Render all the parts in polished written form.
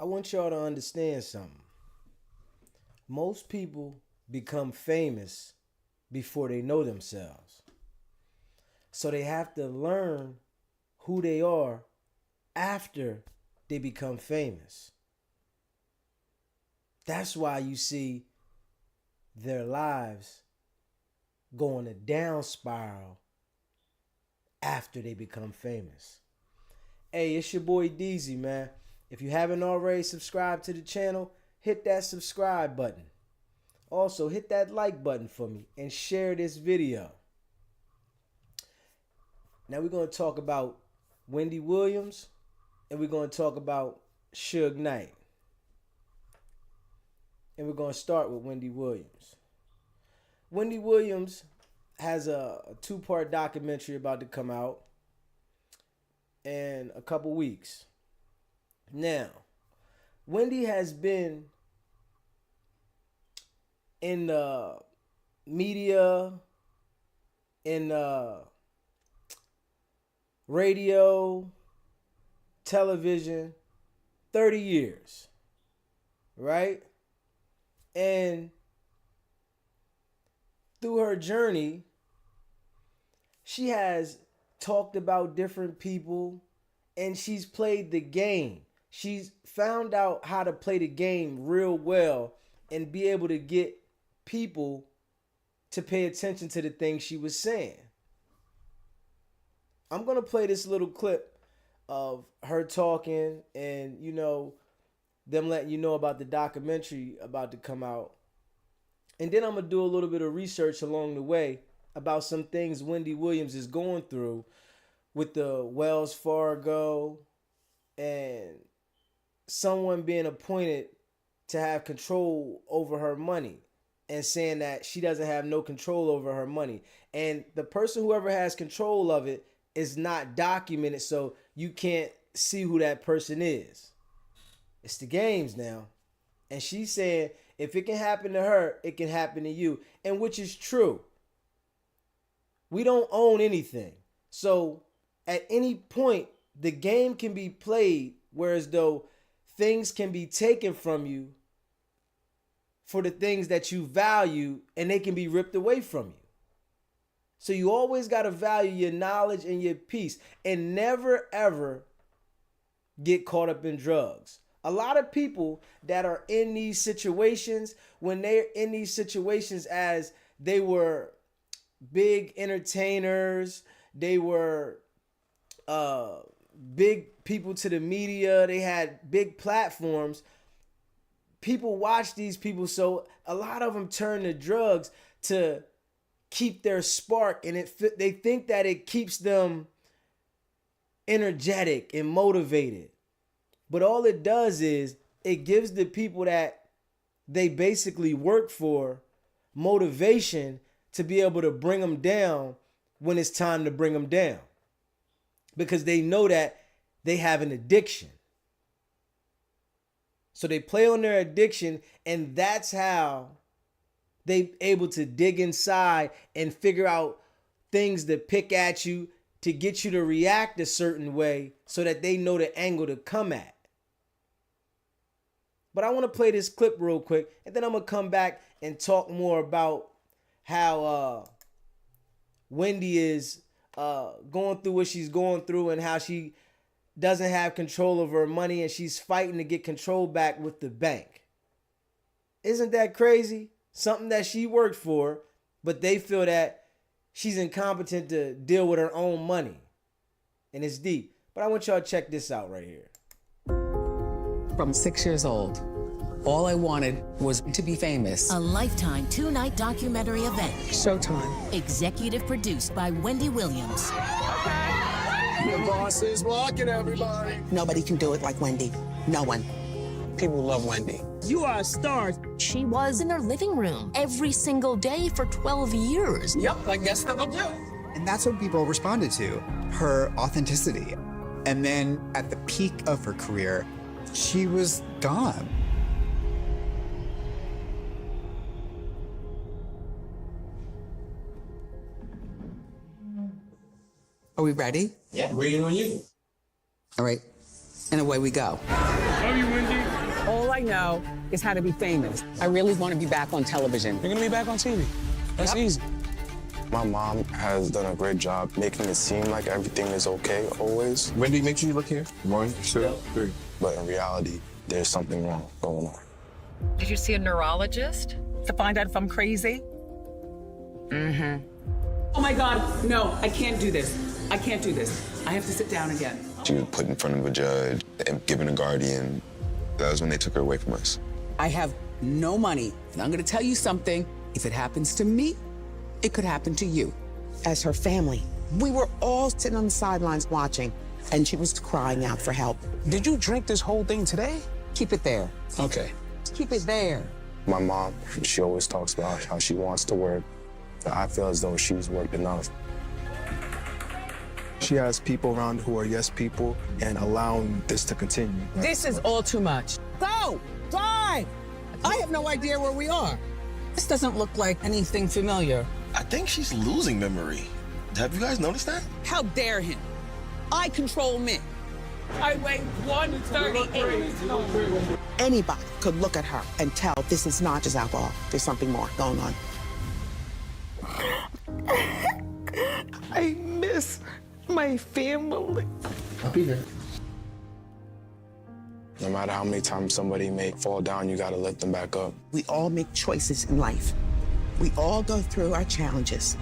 I want y'all to understand something. Most people become famous before they know themselves. So they have to learn who they are after they become famous. That's why you see their lives go on a down spiral after they become famous. Hey, it's your boy DZ, man. If you haven't already subscribed to the channel, hit that subscribe button. Also, hit that like button for me and share this video. Now we're going to talk about Wendy Williams and we're going to talk about Suge Knight. And we're going to start with Wendy Williams. Wendy Williams has a two-part documentary about to come out in a couple weeks. Now, Wendy has been in the media, in radio, television, 30 years, right? And through her journey, she has talked about different people and she's played the game. She's found out how to play the game real well and be able to get people to pay attention to the things she was saying. I'm going to play this little clip of her talking and, you know, them letting you know about the documentary about to come out. And then I'm going to do a little bit of research along the way about some things Wendy Williams is going through with the Wells Fargo and someone being appointed to have control over her money and saying that she doesn't have no control over her money. And the person, whoever has control of it, is not documented, so you can't see who that person is. It's the games now. And she's saying if it can happen to her, it can happen to you. And which is true. We don't own anything. So at any point, the game can be played whereas though things can be taken from you for the things that you value and they can be ripped away from you. So you always got to value your knowledge and your peace and never ever get caught up in drugs. A lot of people that are in these situations, when they're in these situations as they were big entertainers, they were big people to the media, they had big platforms, people watch these people, so a lot of them turn to drugs to keep their spark, and they think that it keeps them energetic and motivated. But all it does is it gives the people that they basically work for motivation to be able to bring them down when it's time to bring them down. Because they know that they have an addiction. So they play on their addiction, and that's how they able to dig inside and figure out things to pick at you to get you to react a certain way so that they know the angle to come at. But I want to play this clip real quick, and then I'm going to come back and talk more about how Wendy is going through what she's going through and how she doesn't have control over her money and she's fighting to get control back with the bank. Isn't that crazy? Something that she worked for, but they feel that she's incompetent to deal with her own money. And it's deep. But I want y'all to check this out right here. From 6 years old, all I wanted was to be famous. A Lifetime two-night documentary event. Showtime. Executive produced by Wendy Williams. The boss is walking, everybody. Nobody can do it like Wendy. No one. People love Wendy. You are a star. She was in her living room every single day for 12 years. Yep, I guess that'll do. And that's what people responded to, her authenticity. And then at the peak of her career, she was gone. Are we ready? Yeah, waiting on you. All right. And away we go. Love you, Wendy. I know is how to be famous. I really want to be back on television. You're gonna be back on TV. That's easy. My mom has done a great job making it seem like everything is okay always. Wendy, make sure you look here. 1, 2, 3. But in reality, there's something wrong going on. Did you see a neurologist? To find out if I'm crazy? Mm-hmm. Oh my God, no, I can't do this. I can't do this. I have to sit down again. She was put in front of a judge and given a guardian. That was when they took her away from us. I have no money, and I'm gonna tell you something. If it happens to me, it could happen to you. As her family, we were all sitting on the sidelines watching, and she was crying out for help. Did you drink this whole thing today? Keep it there. Okay. Keep it there. My mom, she always talks about how she wants to work. But I feel as though she's worked enough. She has people around who are yes people and allowing this to continue. This is all too much. Go! Drive! I have no idea where we are. This doesn't look like anything familiar. I think she's losing memory. Have you guys noticed that? How dare him? I control men. I weigh 138. Anybody could look at her and tell this is not just alcohol. There's something more going on. I miss my family. I'll be there. No matter how many times somebody may fall down, you gotta lift them back up. We all make choices in life. We all go through our challenges.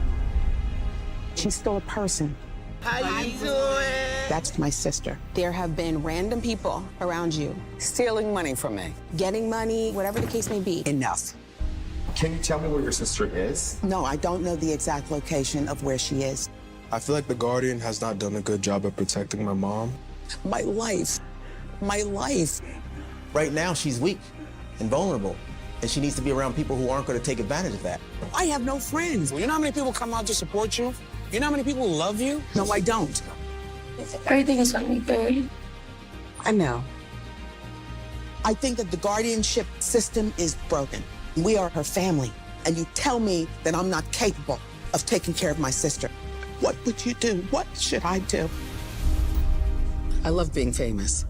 She's still a person. How you doing? That's my sister. There have been random people around you, Stealing money from me. getting money, whatever the case may be. Enough. Can you tell me where your sister is? No, I don't know the exact location of where she is. I feel like the guardian has not done a good job of protecting my mom. My life. My life. Right now, she's weak and vulnerable, and she needs to be around people who aren't going to take advantage of that. I have no friends. You know how many people come out to support you? You know how many people love you? No, I don't. Everything is gonna be good. I know. I think that the guardianship system is broken. We are her family, and you tell me that I'm not capable of taking care of my sister. What would you do? What should I do? I love being famous.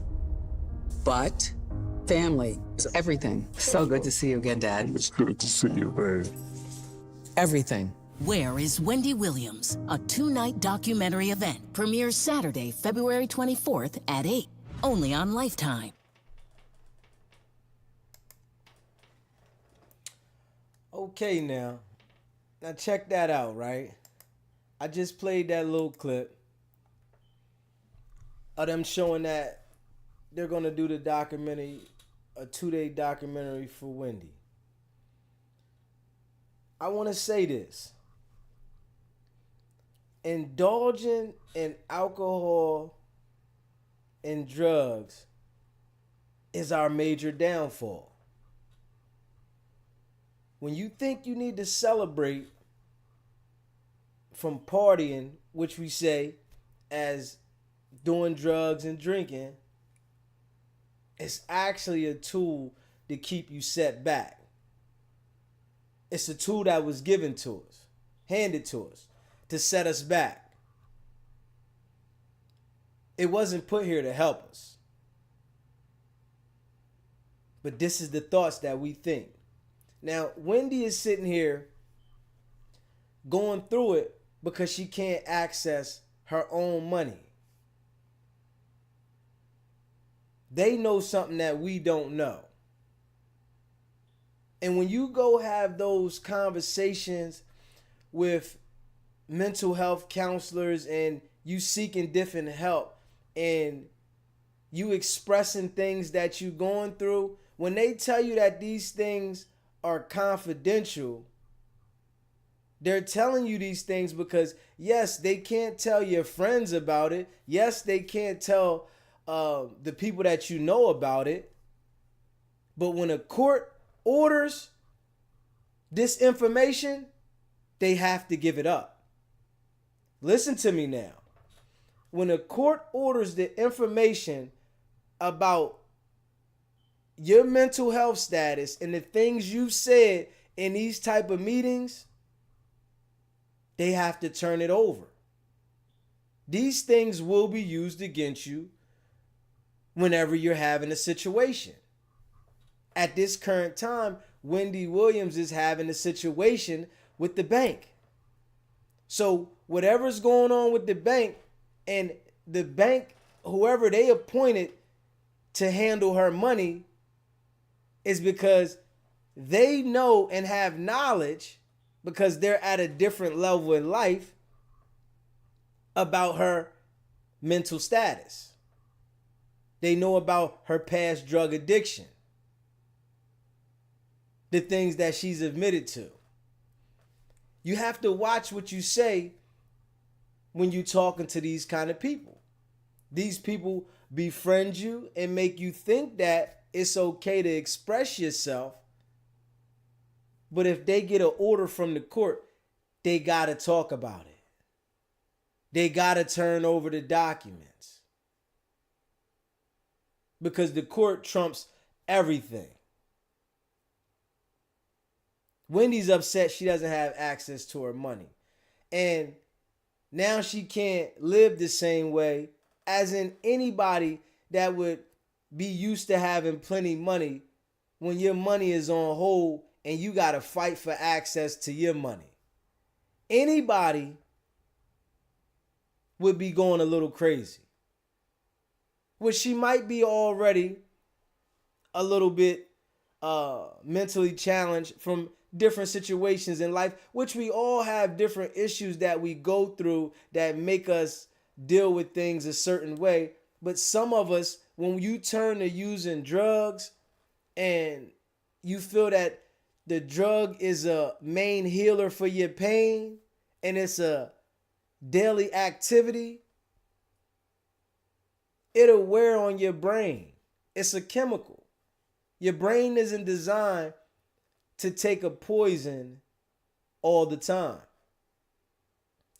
But family is everything. So good to see you again, Dad. It's good to see you, babe. Everything. Where is Wendy Williams? A 2-night documentary event premieres Saturday, February 24th at 8, only on Lifetime. Okay, now check that out, right? I just played that little clip of them showing that they're gonna do the documentary, a 2-day documentary for Wendy. I want to say this. Indulging in alcohol and drugs is our major downfall. When you think you need to celebrate from partying, which we say as doing drugs and drinking, it's actually a tool to keep you set back. It's a tool that was given to us, handed to us, to set us back. It wasn't put here to help us. But this is the thoughts that we think. Now, Wendy is sitting here going through it because she can't access her own money. They know something that we don't know. And when you go have those conversations with mental health counselors and you seeking different help and you expressing things that you're going through, when they tell you that these things are confidential, they're telling you these things because, yes, they can't tell your friends about it. Yes, they can't tell the people that you know about it. But when a court orders this information, they have to give it up. Listen to me now. When a court orders the information about your mental health status and the things you've said in these type of meetings, they have to turn it over. These things will be used against you whenever you're having a situation. at this current time, Wendy Williams is having a situation with the bank. So whatever's going on with the bank, and the bank, whoever they appointed to handle her money, is because they know and have knowledge, because they're at a different level in life, about her mental status. They know about her past drug addiction, the things that she's admitted to. You have to watch what you say when you're talking to these kind of people. These people befriend you and make you think that it's okay to express yourself. But if they get an order from the court, they got to talk about it. They got to turn over the documents. Because the court trumps everything. Wendy's upset she doesn't have access to her money. And now she can't live the same way as in anybody that would be used to having plenty money when your money is on hold and you got to fight for access to your money. Anybody would be going a little crazy. Which she might be already a little bit mentally challenged from different situations in life, which we all have different issues that we go through that make us deal with things a certain way. But some of us, when you turn to using drugs and you feel that the drug is a main healer for your pain and it's a daily activity, it'll wear on your brain. It's a chemical. Your brain isn't designed to take a poison all the time.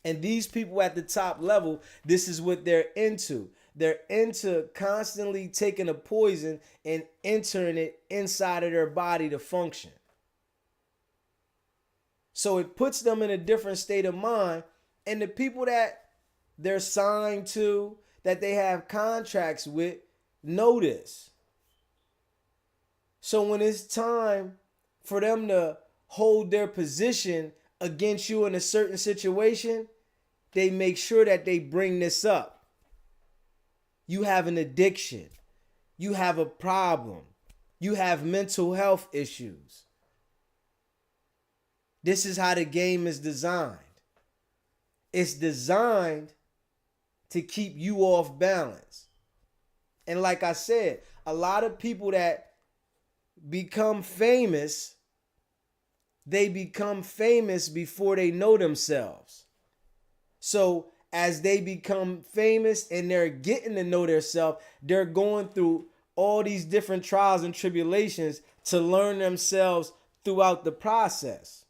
And these people at the top level, this is what they're into. They're into constantly taking a poison and entering it inside of their body to function. So it puts them in a different state of mind. And the people that they're signed to, that they have contracts with, know this. So when it's time for them to hold their position against you in a certain situation, they make sure that they bring this up. You have an addiction. You have a problem. You have mental health issues. This is how the game is designed. It's designed to keep you off balance. And like I said, a lot of people that become famous, they become famous before they know themselves. So as they become famous and they're getting to know themselves, they're going through all these different trials and tribulations to learn themselves throughout the process.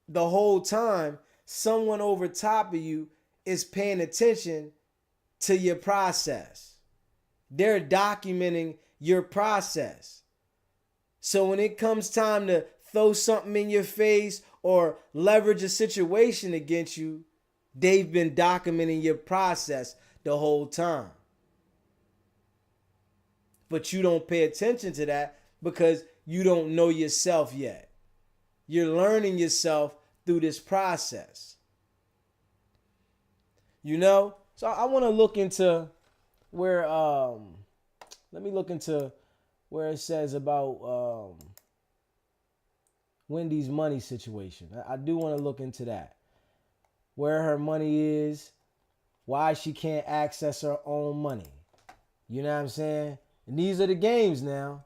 The whole time, someone over top of you is paying attention to your process. They're documenting your process. So when it comes time to throw something in your face or leverage a situation against you, they've been documenting your process the whole time. But you don't pay attention to that because you don't know yourself yet. You're learning yourself through this process. You know? So I want to look into where, let me look into where it says about Wendy's money situation. I do want to look into that. Where her money is, why she can't access her own money. You know what I'm saying? And these are the games now.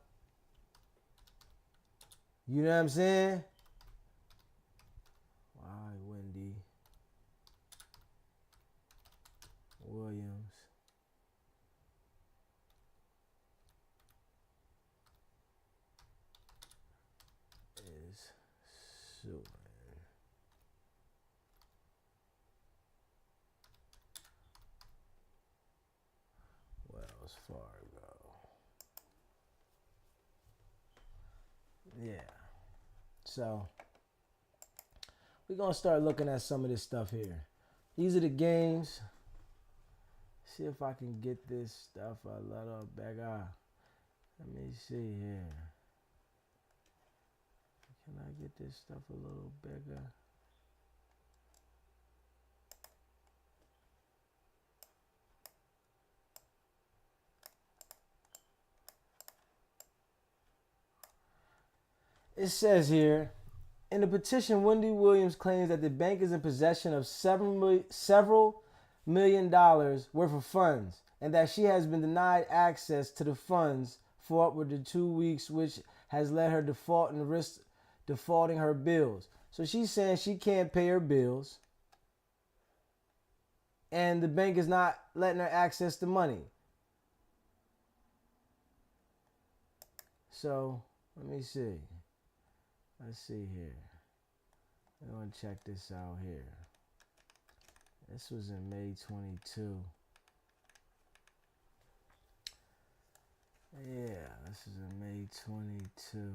You know what I'm saying? Why Wendy Williams is suing Wells Fargo. Yeah. So we're going to start looking at some of this stuff here. These are the games. See if I can get this stuff a little bigger. Let me see here. Can I get this stuff a little bigger? It says here, in the petition, Wendy Williams claims that the bank is in possession of several million dollars worth of funds and that she has been denied access to the funds for upward to 2 weeks, which has led her default and risk defaulting her bills. So she's saying she can't pay her bills and the bank is not letting her access the money. So let me see. Let's see here. We're going to check this out here. This was in May 22. Yeah, this is in May 22.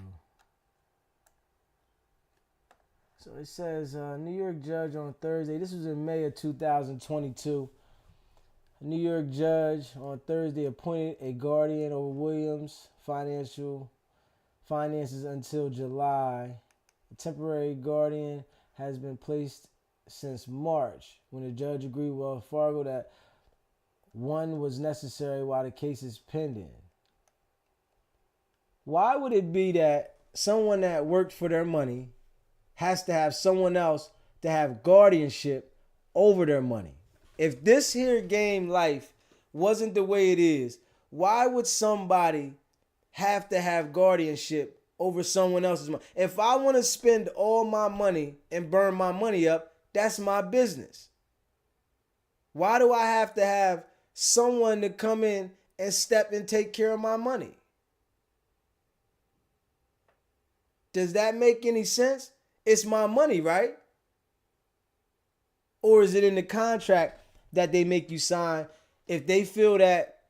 So it says, New York judge on Thursday. This was in May of 2022. A New York judge on Thursday appointed a guardian over Williams' finances until July. A temporary guardian has been placed since March, when the judge agreed with Wells Fargo that one was necessary while the case is pending. Why would it be that someone that worked for their money has to have someone else to have guardianship over their money? If this here game life wasn't the way it is, why would somebody have to have guardianship over someone else's money? If I want to spend all my money and burn my money up, that's my business. Why do I have to have someone to come in and step and take care of my money? Does that make any sense? It's my money, right? Or is it in the contract that they make you sign if they feel that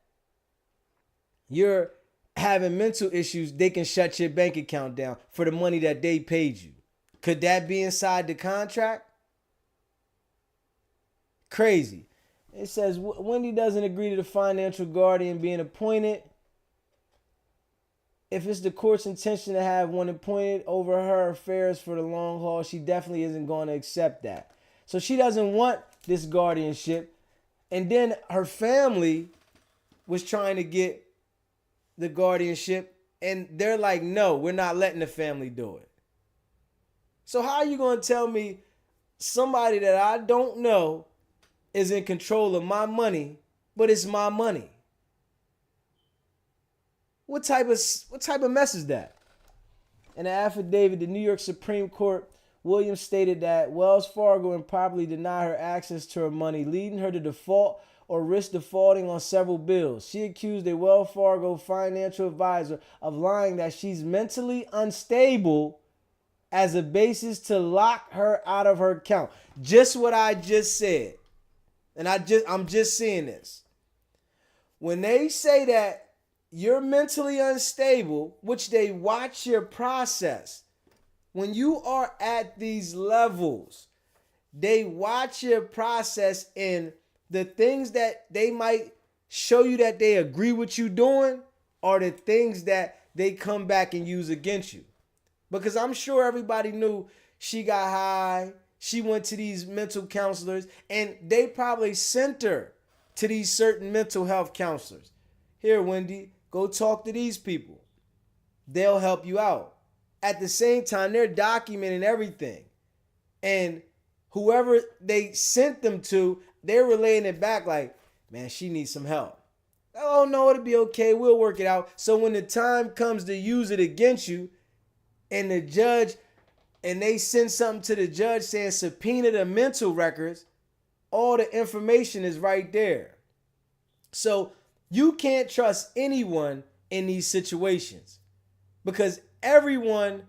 you're having mental issues, they can shut your bank account down for the money that they paid you? Could that be inside the contract? Crazy. It says Wendy doesn't agree to the financial guardian being appointed. If it's the court's intention to have one appointed over her affairs for the long haul, she definitely isn't going to accept that. So she doesn't want this guardianship. And then her family was trying to get the guardianship, and they're like, no, we're not letting the family do it. So how are you going to tell me somebody that I don't know is in control of my money, but it's my money? What type of mess is that? In an affidavit, the New York Supreme Court, Williams stated that Wells Fargo improperly denied her access to her money, leading her to default or risk defaulting on several bills. She accused a Wells Fargo financial advisor of lying that she's mentally unstable as a basis to lock her out of her account. Just what I just said. And I'm just seeing this. When they say that you're mentally unstable, which they watch your process, when you are at these levels, they watch your process, and the things that they might show you that they agree with you doing are the things that they come back and use against you. Because I'm sure everybody knew she got high, she went to these mental counselors, and they probably sent her to these certain mental health counselors. Here, Wendy, go talk to these people. They'll help you out. At the same time, they're documenting everything. And whoever they sent them to, they're relaying it back like, man, she needs some help. Oh, no, it'll be okay. We'll work it out. So when the time comes to use it against you, and the judge, and they send something to the judge saying subpoena the mental records, all the information is right there. So you can't trust anyone in these situations because everyone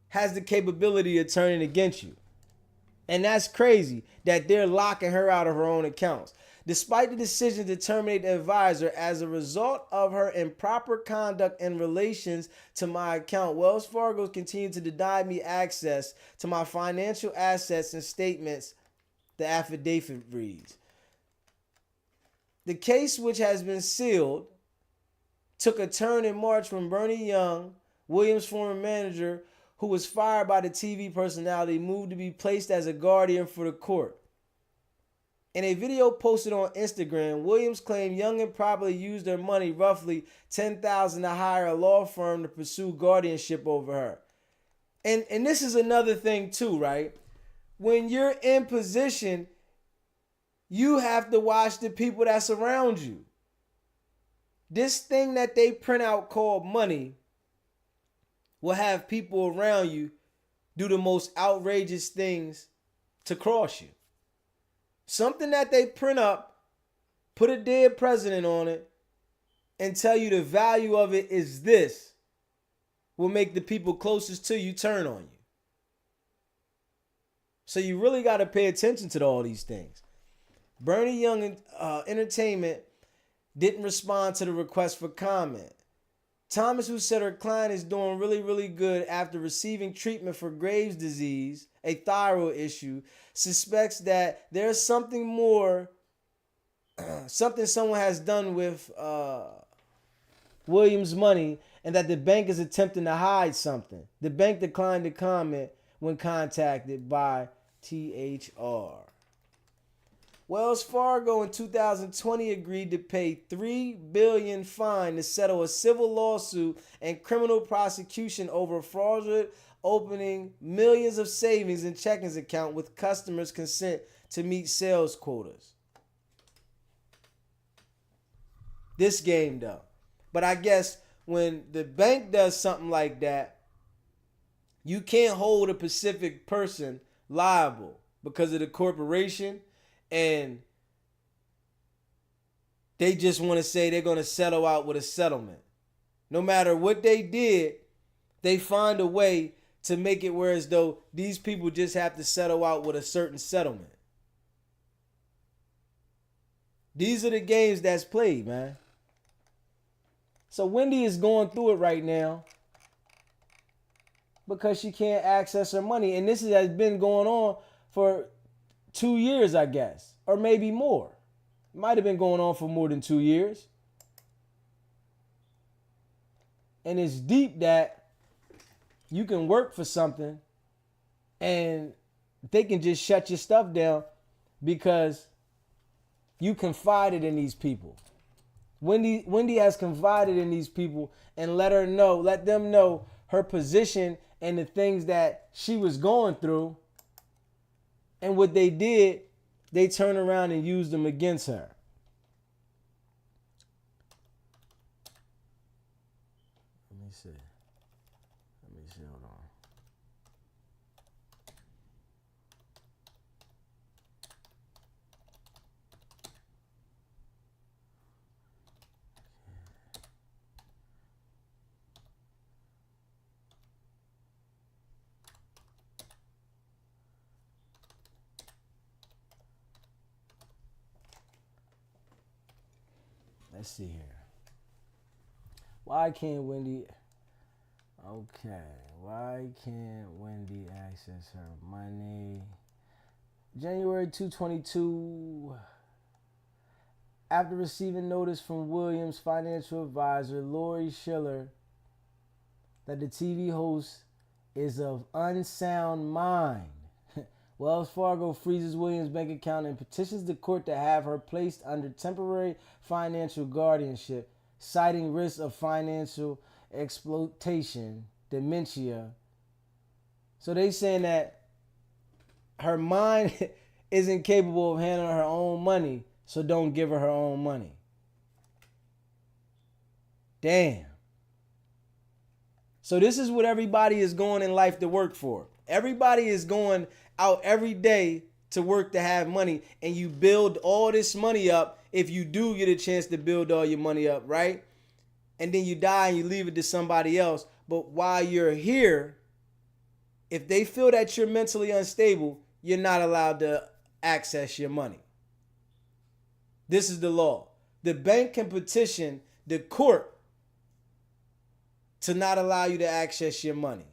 has the capability of turning against you. And that's crazy that they're locking her out of her own accounts. Despite the decision to terminate the advisor as a result of her improper conduct in relations to my account, Wells Fargo continued to deny me access to my financial assets and statements, the affidavit reads. The case, which has been sealed, took a turn in March when Bernie Young, Williams' former manager, who was fired by the TV personality, moved to be placed as a guardian for the court. In a video posted on Instagram, Williams claimed Young improperly used her money, roughly $10,000, to hire a law firm to pursue guardianship over her. And this is another thing too, right? When you're in position, you have to watch the people that surround you. This thing that they print out called money will have people around you do the most outrageous things to cross you. Something that they print up, put a dead president on it, and tell you the value of it is this, will make the people closest to you turn on you. So you really got to pay attention to all these things. Bernie Young Entertainment didn't respond to the request for comment. Thomas, who said her client is doing really, really good after receiving treatment for Graves' disease, a thyroid issue, suspects that there's something more, something someone has done with Williams' money, and that the bank is attempting to hide something. The bank declined to comment when contacted by THR. Wells Fargo in 2020 agreed to pay $3 billion fine to settle a civil lawsuit and criminal prosecution over fraudulent opening millions of savings and checkings account with customers' consent to meet sales quotas. This game though. But I guess when the bank does something like that, you can't hold a specific person liable because of the corporation. And they just want to say they're going to settle out with a settlement. No matter what they did, they find a way to make it where as though these people just have to settle out with a certain settlement. These are the games that's played, man. So Wendy is going through it right now because she can't access her money. And this has been going on for 2 years, I guess, or maybe more. It might have been going on for more than 2 years. And it's deep that you can work for something and they can just shut your stuff down because you confided in these people. Wendy has confided in these people and let them know her position and the things that she was going through. And what they did, they turned around and used them against her. Let me see, hold on. Let's see here. Why can't Wendy access her money? January 2022. After receiving notice from Williams' financial advisor, Lori Schiller, that the TV host is of unsound mind, Wells Fargo freezes Williams' bank account and petitions the court to have her placed under temporary financial guardianship, citing risks of financial exploitation, dementia. So they saying that her mind isn't capable of handling her own money, so don't give her own money. Damn. So this is what everybody is going in life to work for. Everybody is going out every day to work to have money, and you build all this money up if you do get a chance to build all your money up, right? And then you die and you leave it to somebody else. But while you're here, if they feel that you're mentally unstable, you're not allowed to access your money. This is the law. The bank can petition the court to not allow you to access your money.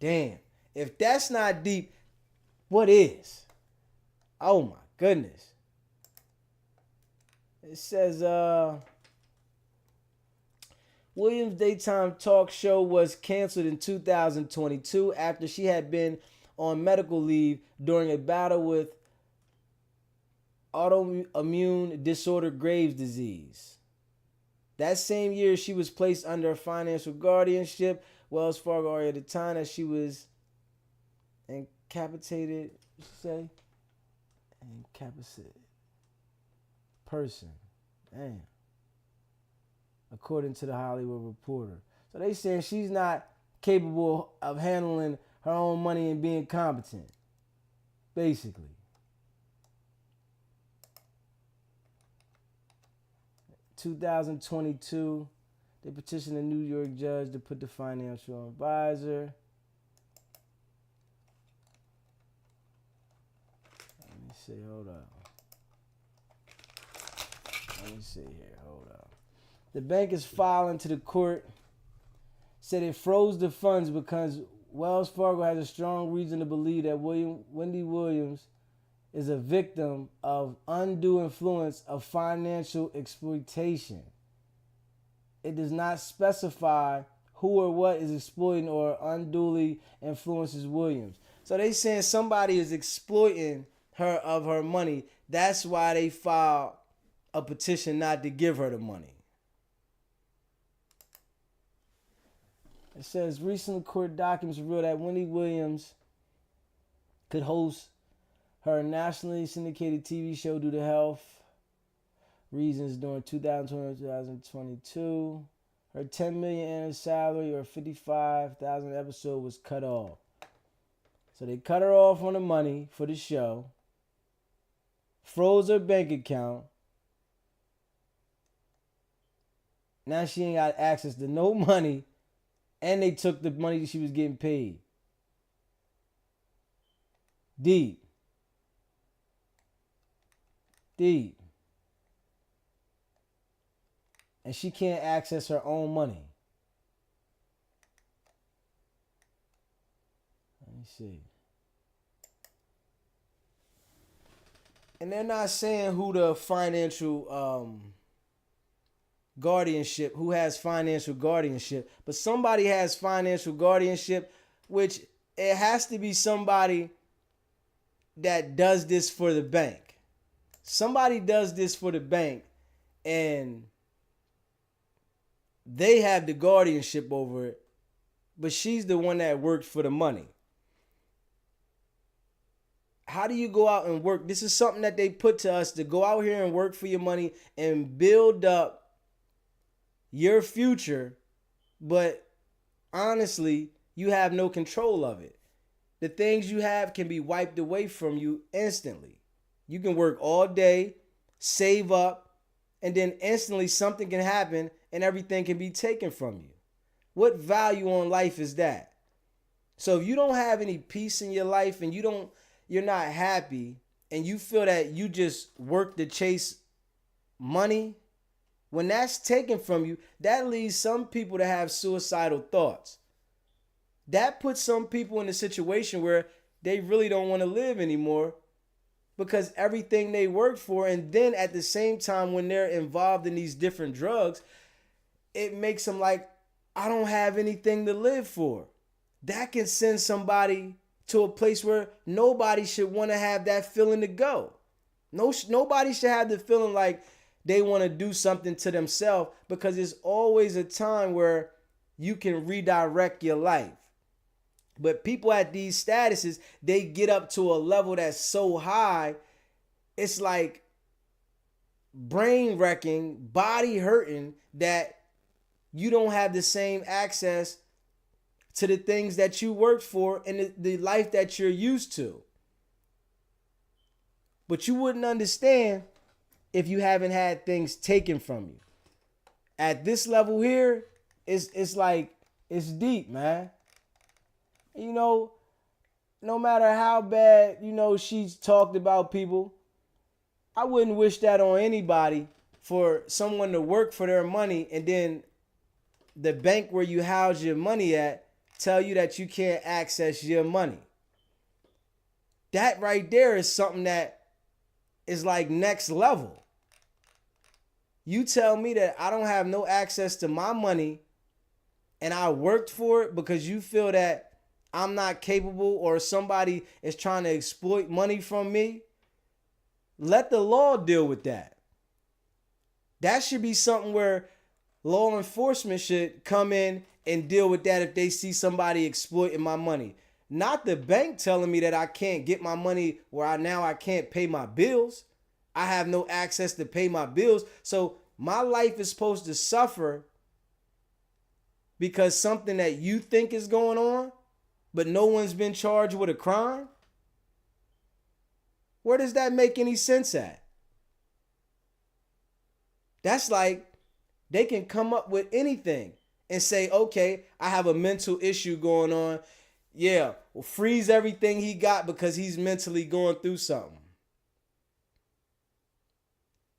Damn. If that's not deep, what is? Oh my goodness. It says, Williams' daytime talk show was canceled in 2022 after she had been on medical leave during a battle with autoimmune disorder Graves' disease. That same year, she was placed under financial guardianship. Wells Fargo at the time that she was incapacitated. What you say? Incapacitated person. Damn. According to the Hollywood Reporter. So they saying she's not capable of handling her own money and being competent. Basically. In 2022, they petitioned a New York judge to put the financial advisor. Let me see, hold up. Let me see here, hold up. The bank is filing to the court, said it froze the funds because Wells Fargo has a strong reason to believe that Wendy Williams is a victim of undue influence of financial exploitation. It does not specify who or what is exploiting or unduly influences Williams. So they saying somebody is exploiting her of her money. That's why they filed a petition not to give her the money. It says recent court documents reveal that Wendy Williams could host her nationally syndicated TV show due to health reasons during 2020-2022. Her $10 million annual salary or $55,000 episode was cut off. So they cut her off on the money for the show, froze her bank account. Now she ain't got access to no money, and they took the money that she was getting paid. Deep. And she can't access her own money. Let me see. And they're not saying who the financial guardianship, who has financial guardianship, but somebody has financial guardianship, which it has to be somebody that does this for the bank. Somebody does this for the bank and they have the guardianship over it, but she's the one that worked for the money. How do you go out and work? This is something that they put to us, to go out here and work for your money and build up your future, but honestly, you have no control of it. The things you have can be wiped away from you instantly. You can work all day, save up, and then instantly something can happen and everything can be taken from you. What value on life is that? So if you don't have any peace in your life and you're not happy and you feel that you just work to chase money, when that's taken from you, that leads some people to have suicidal thoughts. That puts some people in a situation where they really don't want to live anymore because everything they worked for, and then at the same time when they're involved in these different drugs, it makes them like, I don't have anything to live for. That can send somebody to a place where nobody should want to have that feeling to go. Nobody should have the feeling like they want to do something to themselves, because it's always a time where you can redirect your life. But people at these statuses, they get up to a level that's so high, it's like brain wrecking, body hurting, that you don't have the same access to the things that you worked for and the life that you're used to. But you wouldn't understand if you haven't had things taken from you. At this level here, it's like, it's deep, man. You know, no matter how bad, she's talked about people, I wouldn't wish that on anybody, for someone to work for their money and then the bank where you house your money at tell you that you can't access your money. That right there is something that is like next level. You tell me that I don't have no access to my money and I worked for it because you feel that I'm not capable or somebody is trying to exploit money from me, let the law deal with that. That should be something where law enforcement should come in and deal with that if they see somebody exploiting my money. Not the bank telling me that I can't get my money where I can't pay my bills. I have no access to pay my bills. So my life is supposed to suffer because something that you think is going on, but no one's been charged with a crime? Where does that make any sense at? That's like they can come up with anything and say, okay, I have a mental issue going on. Yeah, well, freeze everything he got because he's mentally going through something.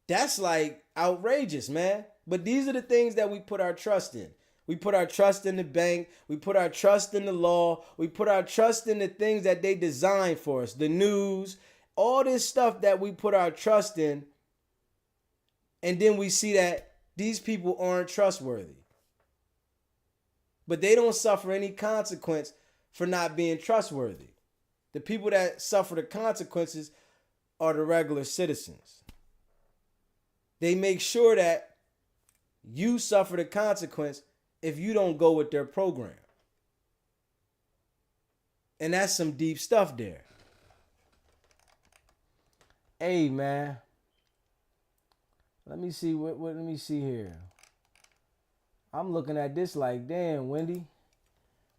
That's like outrageous, man. But these are the things that we put our trust in. We put our trust in the bank. We put our trust in the law. We put our trust in the things that they designed for us. The news, all this stuff that we put our trust in. And then we see that these people aren't trustworthy. But they don't suffer any consequence for not being trustworthy. The people that suffer the consequences are the regular citizens. They make sure that you suffer the consequence if you don't go with their program. And that's some deep stuff there. Hey, man. Let me see let me see here. I'm looking at this like, damn, Wendy.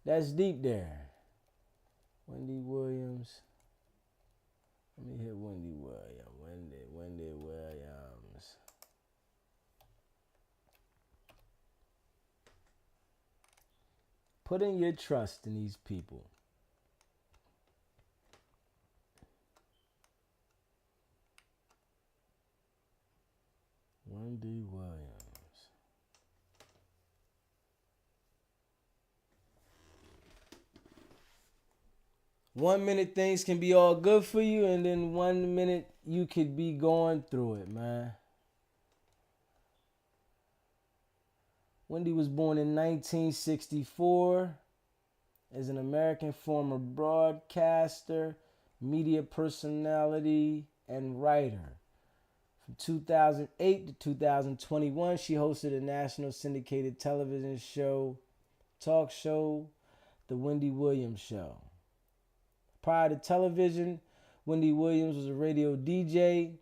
That's deep there. Wendy Williams. Let me hit Wendy Williams. Wendy Williams. Putting your trust in these people. Wendy Williams. One minute things can be all good for you, and then 1 minute you could be going through it, man. Wendy was born in 1964 as an American former broadcaster, media personality, and writer. From 2008 to 2021, she hosted a national syndicated television talk show, The Wendy Williams Show. Prior to television, Wendy Williams was a radio DJ.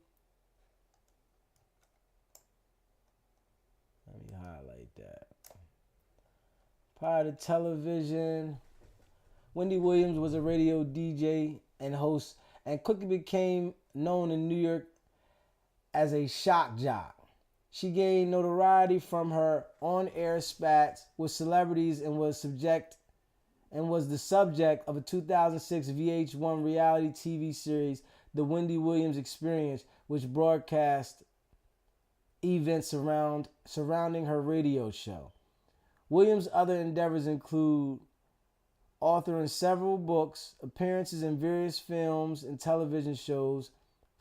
Let me highlight that. Prior to television, Wendy Williams was a radio DJ and host, and quickly became known in New York as a shock jock. She gained notoriety from her on-air spats with celebrities and was the subject of a 2006 VH1 reality TV series, The Wendy Williams Experience, which broadcast events surrounding her radio show. Williams' other endeavors include authoring several books, appearances in various films and television shows,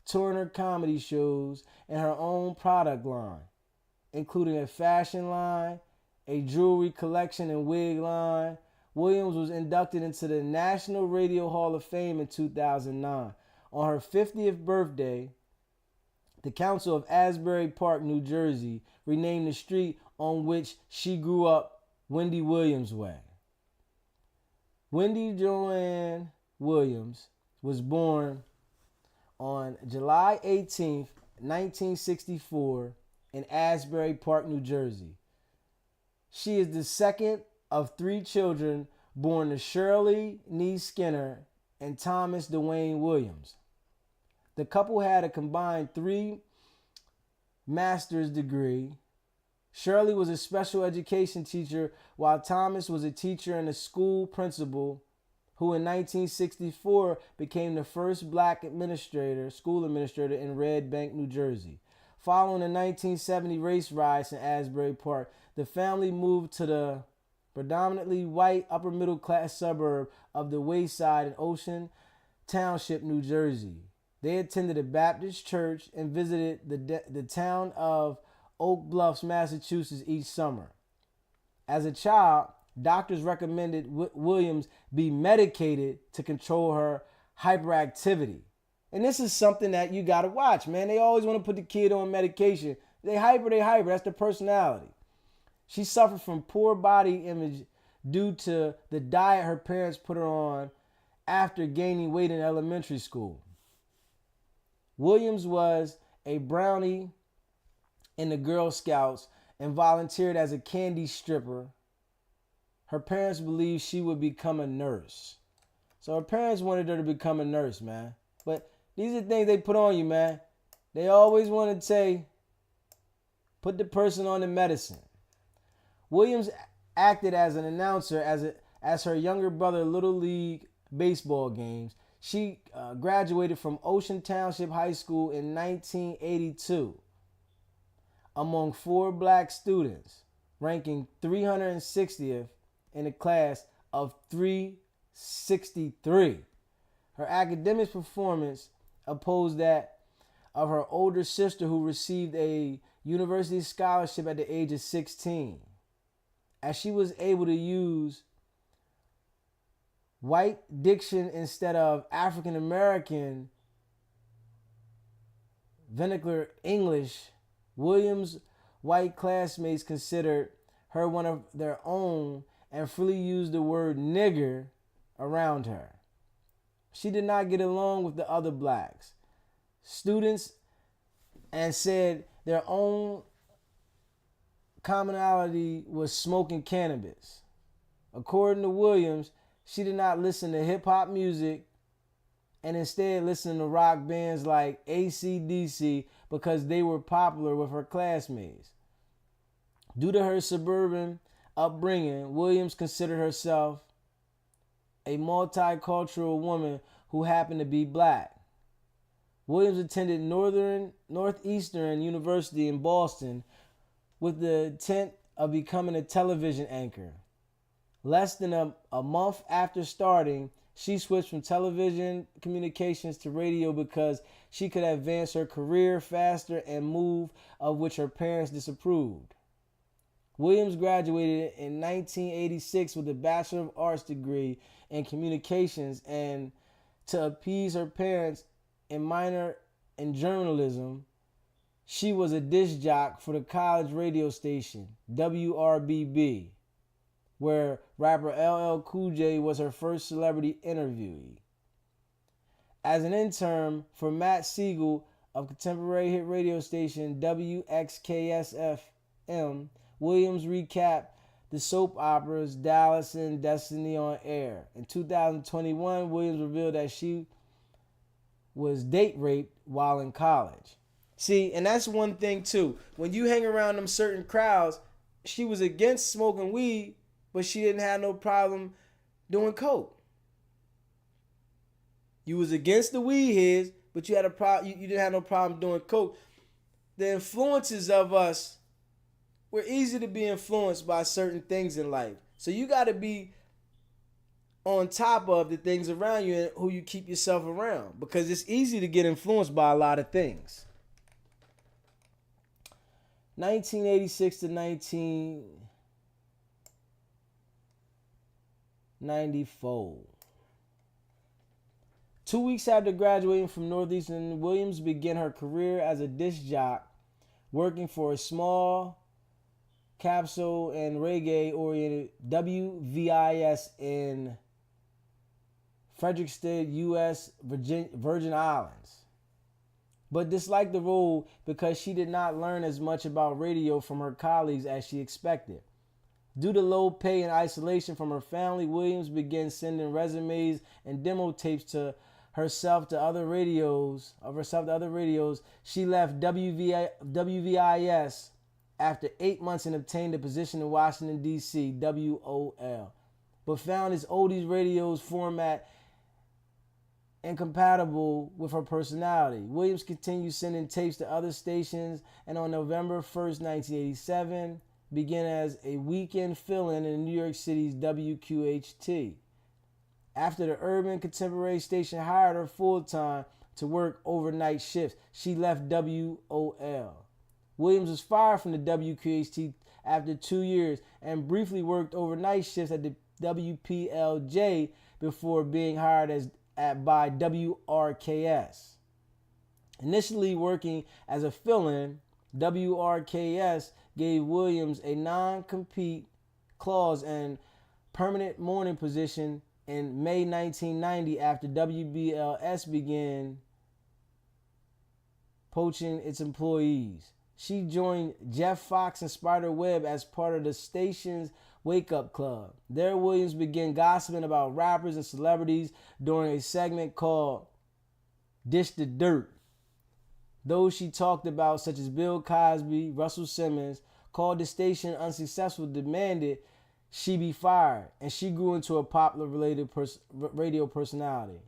touring her comedy shows, and her own product line, including a fashion line, a jewelry collection and wig line. Williams was inducted into the National Radio Hall of Fame in 2009. On her 50th birthday, the Council of Asbury Park, New Jersey, renamed the street on which she grew up Wendy Williams Way. Wendy Joanne Williams was born on July 18th, 1964 in Asbury Park, New Jersey. She is the second of three children born to Shirley Nee Skinner and Thomas Dwayne Williams. The couple had a combined 3 master's degree. Shirley was a special education teacher, while Thomas was a teacher and a school principal who in 1964 became the first black school administrator in Red Bank, New Jersey. Following the 1970 race riots in Asbury Park, the family moved to the predominantly white upper middle class suburb of the Wayside in Ocean Township, New Jersey. They attended a Baptist church and visited the town of Oak Bluffs, Massachusetts each summer. As a child, doctors recommended Williams be medicated to control her hyperactivity. And this is something that you got to watch, man. They always want to put the kid on medication. They hyper. That's their personality. She suffered from poor body image due to the diet her parents put her on after gaining weight in elementary school. Williams was a brownie in the Girl Scouts and volunteered as a candy stripper. Her parents believed she would become a nurse. So her parents wanted her to become a nurse, man. But these are things they put on you, man. They always want to say, put the person on the medicine. Williams acted as an announcer as her younger brother Little League baseball games. She graduated from Ocean Township High School in 1982 among 4 black students, ranking 360th in a class of 363. Her academic performance opposed that of her older sister, who received a university scholarship at the age of 16, as she was able to use white diction instead of African American vernacular English. Williams' white classmates considered her one of their own and freely used the word nigger around her. She did not get along with the other blacks students and said their own commonality was smoking cannabis. According to Williams, she did not listen to hip-hop music and instead listened to rock bands like AC/DC because they were popular with her classmates. Due to her suburban upbringing, Williams considered herself a multicultural woman who happened to be black. Williams attended Northeastern University in Boston with the intent of becoming a television anchor. Less than a month after starting, she switched from television communications to radio because she could advance her career faster and move of which her parents disapproved. Williams graduated in 1986 with a Bachelor of Arts degree in communications, and to appease her parents and minor in journalism, she was a disc jock for the college radio station WRBB, where rapper LL Cool J was her first celebrity interviewee. As an intern for Matt Siegel of contemporary hit radio station WXKS-FM, Williams recapped the soap operas Dallas and Destiny on air. In 2021, Williams revealed that she was date raped while in college. See, and that's one thing too. When you hang around them certain crowds, she was against smoking weed, but she didn't have no problem doing coke. You was against the weed heads, but you had a problem. You didn't have no problem doing coke. The influences of us, we're easy to be influenced by certain things in life. So you got to be on top of the things around you and who you keep yourself around, because it's easy to get influenced by a lot of things. 1986 to 1994. 2 weeks after graduating from Northeastern, Williams began her career as a disc jock, working for a small capsule and reggae-oriented WVIS in Fredericksburg, U.S. Virgin Islands, but disliked the role because she did not learn as much about radio from her colleagues as she expected. Due to low pay and isolation from her family, Williams began sending resumes and demo tapes to herself to other radios. She left WVIS after 8 months and obtained a position in Washington, D.C., WOL, but found his oldies radio's format incompatible with her personality. Williams continued sending tapes to other stations, and on November 1st, 1987, began as a weekend fill-in in New York City's WQHT. After the urban contemporary station hired her full-time to work overnight shifts, she left WOL. Williams was fired from the WQHT after 2 years and briefly worked overnight shifts at the WPLJ before being hired by WRKS. Initially working as a fill-in, WRKS gave Williams a non-compete clause and permanent morning position in May 1990 after WBLS began poaching its employees. She joined Jeff Fox and Spider Webb as part of the station's Wake Up Club. There, Williams began gossiping about rappers and celebrities during a segment called Dish the Dirt. Those she talked about, such as Bill Cosby, Russell Simmons, called the station unsuccessful, demanded she be fired, and she grew into a popular radio personality.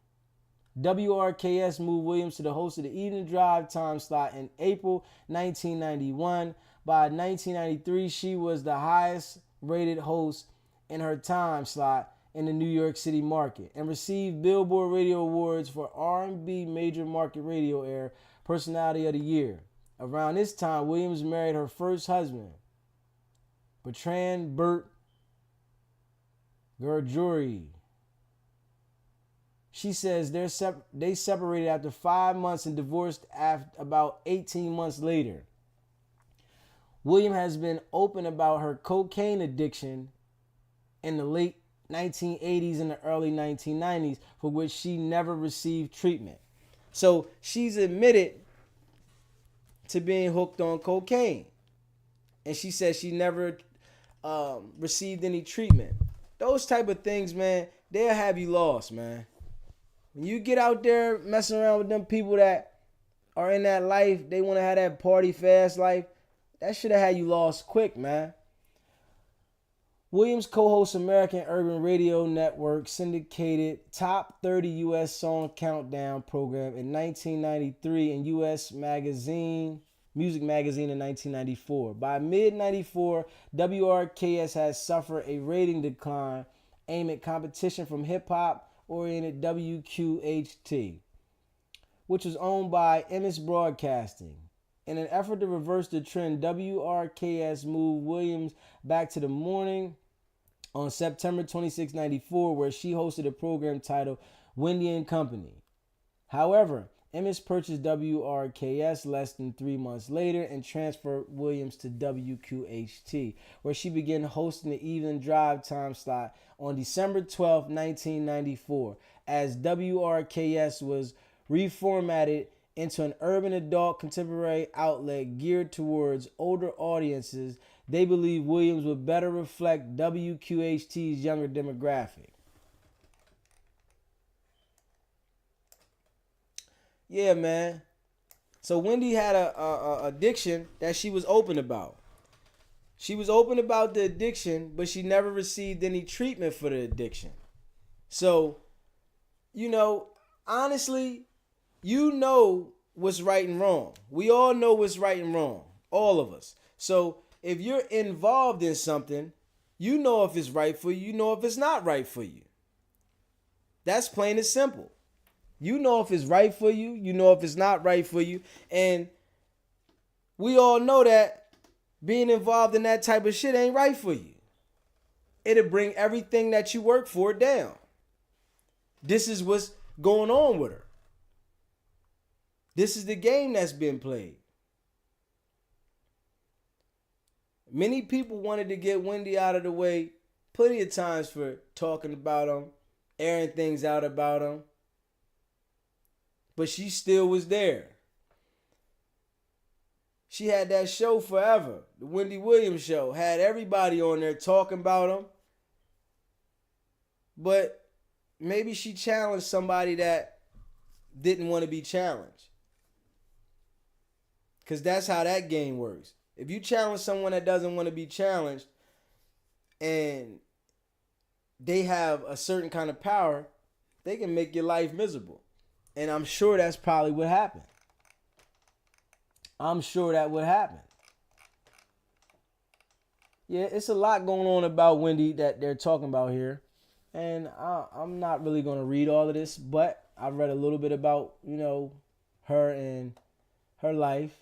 WRKS moved Williams to the host of the evening drive time slot in April 1991. By 1993, she was the highest rated host in her time slot in the New York City market and received Billboard Radio Awards for R&B Major Market Radio Air Personality of the Year. Around this time, Williams married her first husband, Bertrand Burt Gurjuri. She says they separated after 5 months and divorced about 18 months later. William has been open about her cocaine addiction in the late 1980s and the early 1990s, for which she never received treatment. So she's admitted to being hooked on cocaine. And she says she never received any treatment. Those type of things, man, they'll have you lost, man. When you get out there messing around with them people that are in that life, they want to have that party fast life, that should have had you lost quick, man. Williams co-hosts American Urban Radio Network syndicated Top 30 U.S. Song Countdown program in 1993 and U.S. Music Magazine in 1994. By mid-94, WRKS has suffered a rating decline aimed at competition from hip-hop-oriented WQHT, which was owned by MS Broadcasting. In an effort to reverse the trend, WRKS moved Williams back to the morning on September 26, 94, where she hosted a program titled Wendy and Company. However, MS purchased WRKS less than 3 months later and transferred Williams to WQHT, where she began hosting the evening drive time slot on December 12, 1994. As WRKS was reformatted into an urban adult contemporary outlet geared towards older audiences, they believe Williams would better reflect WQHT's younger demographic. Yeah, man. So Wendy had a addiction that she was open about. She was open about the addiction, but she never received any treatment for the addiction. So, honestly, what's right and wrong. We all know what's right and wrong. All of us. So if you're involved in something, you know if it's right for you, you know if it's not right for you. That's plain and simple. You know if it's right for you, you know if it's not right for you. And we all know that being involved in that type of shit ain't right for you. It'll bring everything that you work for down. This is what's going on with her. This is the game that's been played. Many people wanted to get Wendy out of the way plenty of times for talking about him, airing things out about him. But she still was there. She had that show forever. The Wendy Williams Show. Had everybody on there talking about him. But maybe she challenged somebody that didn't want to be challenged. Because that's how that game works. If you challenge someone that doesn't want to be challenged and they have a certain kind of power, they can make your life miserable. And I'm sure that's probably what happened. I'm sure that would happen. Yeah, it's a lot going on about Wendy that they're talking about here. And I'm not really going to read all of this, but I read a little bit about, her and her life.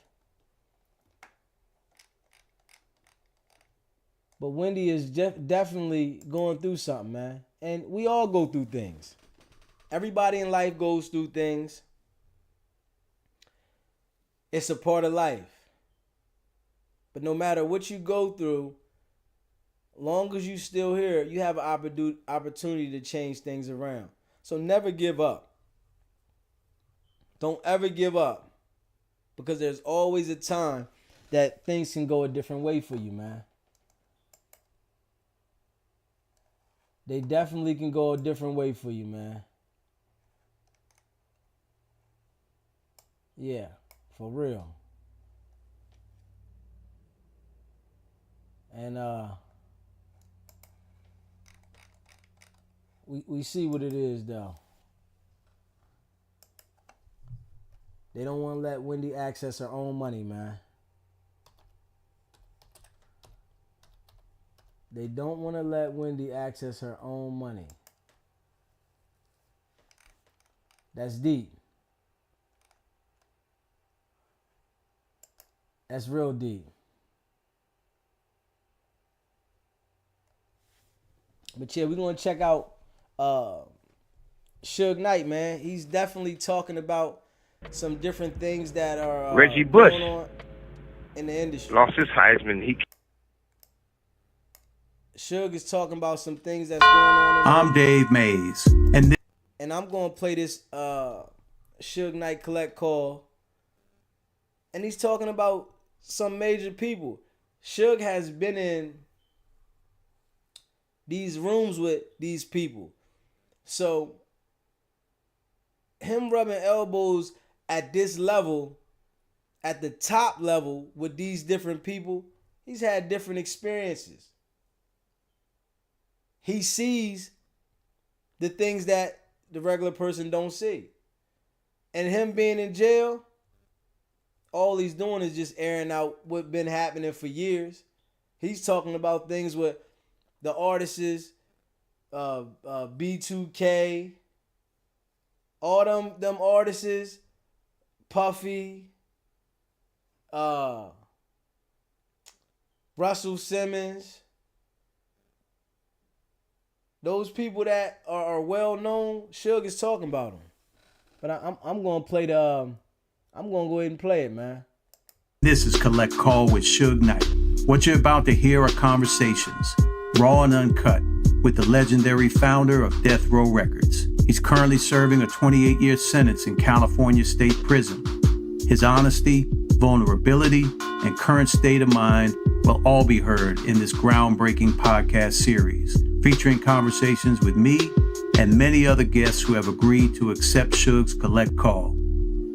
But Wendy is definitely going through something, man. And we all go through things. Everybody in life goes through things. It's a part of life. But no matter what you go through, long as you still here, you have an opportunity to change things around. So never give up. Don't ever give up. Because there's always a time that things can go a different way for you, man. They definitely can go a different way for you, man. Yeah, for real. And we see what it is, though. They don't want to let Wendy access her own money, man. They don't want to let Wendy access her own money. That's deep. That's real deep. But yeah, we're going to check out Suge Knight, man. He's definitely talking about some different things that are Reggie Bush going on in the industry. lost his Heisman. Suge is talking about some things that's going on. I'm Dave Mays, and I'm gonna play this Suge Knight collect call, and he's talking about some major people. Suge has been in these rooms with these people, so him rubbing elbows at this level, at the top level with these different people, he's had different experiences. He sees the things that the regular person don't see. And him being in jail, all he's doing is just airing out what's been happening for years. He's talking about things with the artists, B2K, all them artists, Puffy, Russell Simmons. Those people that are well known, Suge is talking about them. But I'm gonna play I'm gonna go ahead and play it, man. This is Collect Call with Suge Knight. What you're about to hear are conversations, raw and uncut, with the legendary founder of Death Row Records. He's currently serving a 28-year sentence in California State Prison. His honesty, vulnerability, and current state of mind will all be heard in this groundbreaking podcast series, featuring conversations with me and many other guests who have agreed to accept Suge's collect call.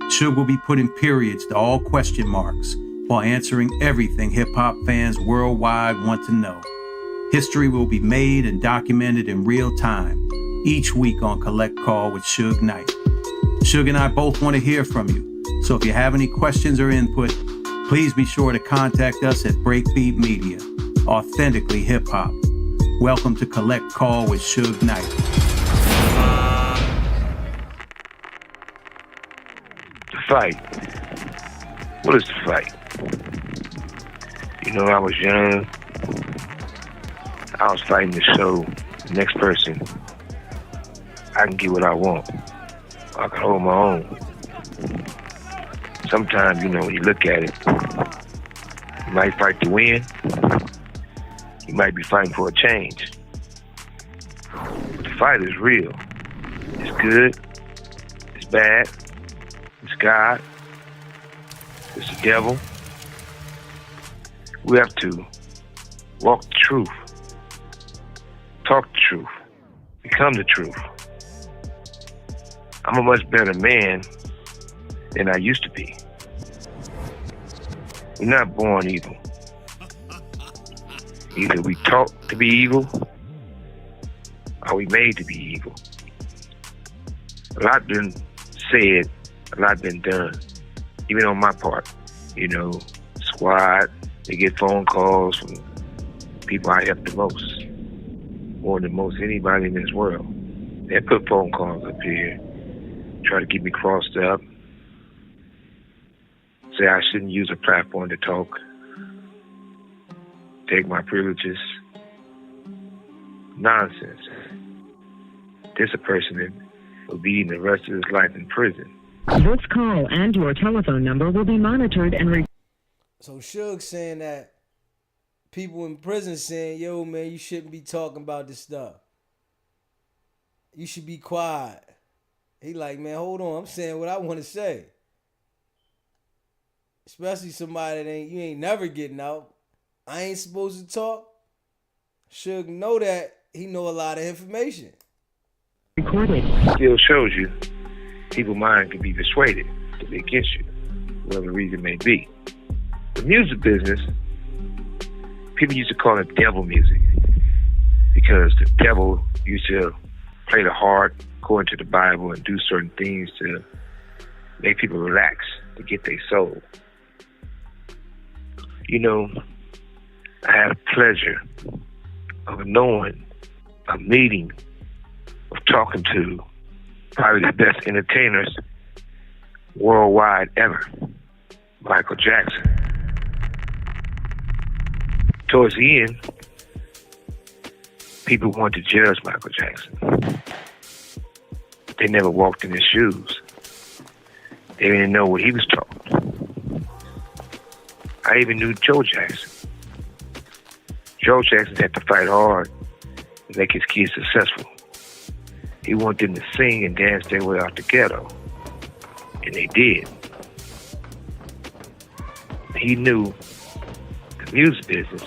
Suge will be putting periods to all question marks while answering everything hip-hop fans worldwide want to know. History will be made and documented in real time, each week on Collect Call with Suge Knight. Suge and I both want to hear from you, so if you have any questions or input, please be sure to contact us at Breakbeat Media, authentically hip-hop. Welcome to Collect Call with Suge Knight. The fight. What is the fight? You know, I was young. I was fighting to show the next person I can get what I want. I can hold my own. Sometimes, you know, when you look at it, you might fight to win. You might be fighting for a change. But the fight is real. It's good. It's bad. It's God. It's the devil. We have to walk the truth. Talk the truth. Become the truth. I'm a much better man than I used to be. We're not born evil. Either we taught to be evil, or we made to be evil. A lot been said, a lot been done, even on my part. You know, squad, they get phone calls from people I help the most, more than most anybody in this world. They put phone calls up here, try to get me crossed up, say I shouldn't use a platform to talk, take my privileges. nonsense. This a person that will be the rest of his life in prison. This call and your telephone number will be monitored and So Suge saying that people in prison saying, yo, man, you shouldn't be talking about this stuff. You should be quiet. He like, man, hold on. I'm saying what I want to say. Especially somebody that you ain't never getting out. I ain't supposed to talk. Suge know that. He know a lot of information. recorded. Still shows you people's mind can be persuaded to be against you, whatever the reason may be. The music business, people used to call it devil music because the devil used to play the harp according to the Bible and do certain things to make people relax, to get their soul. You know, I had a pleasure of knowing, of meeting, of talking to probably the best entertainers worldwide ever, Michael Jackson. Towards the end, people wanted to judge Michael Jackson. They never walked in his shoes. They didn't know what he was taught. I even knew Joe Jackson. Joe Jackson had to fight hard to make his kids successful. He wanted them to sing and dance their way out the ghetto. And they did. He knew the music business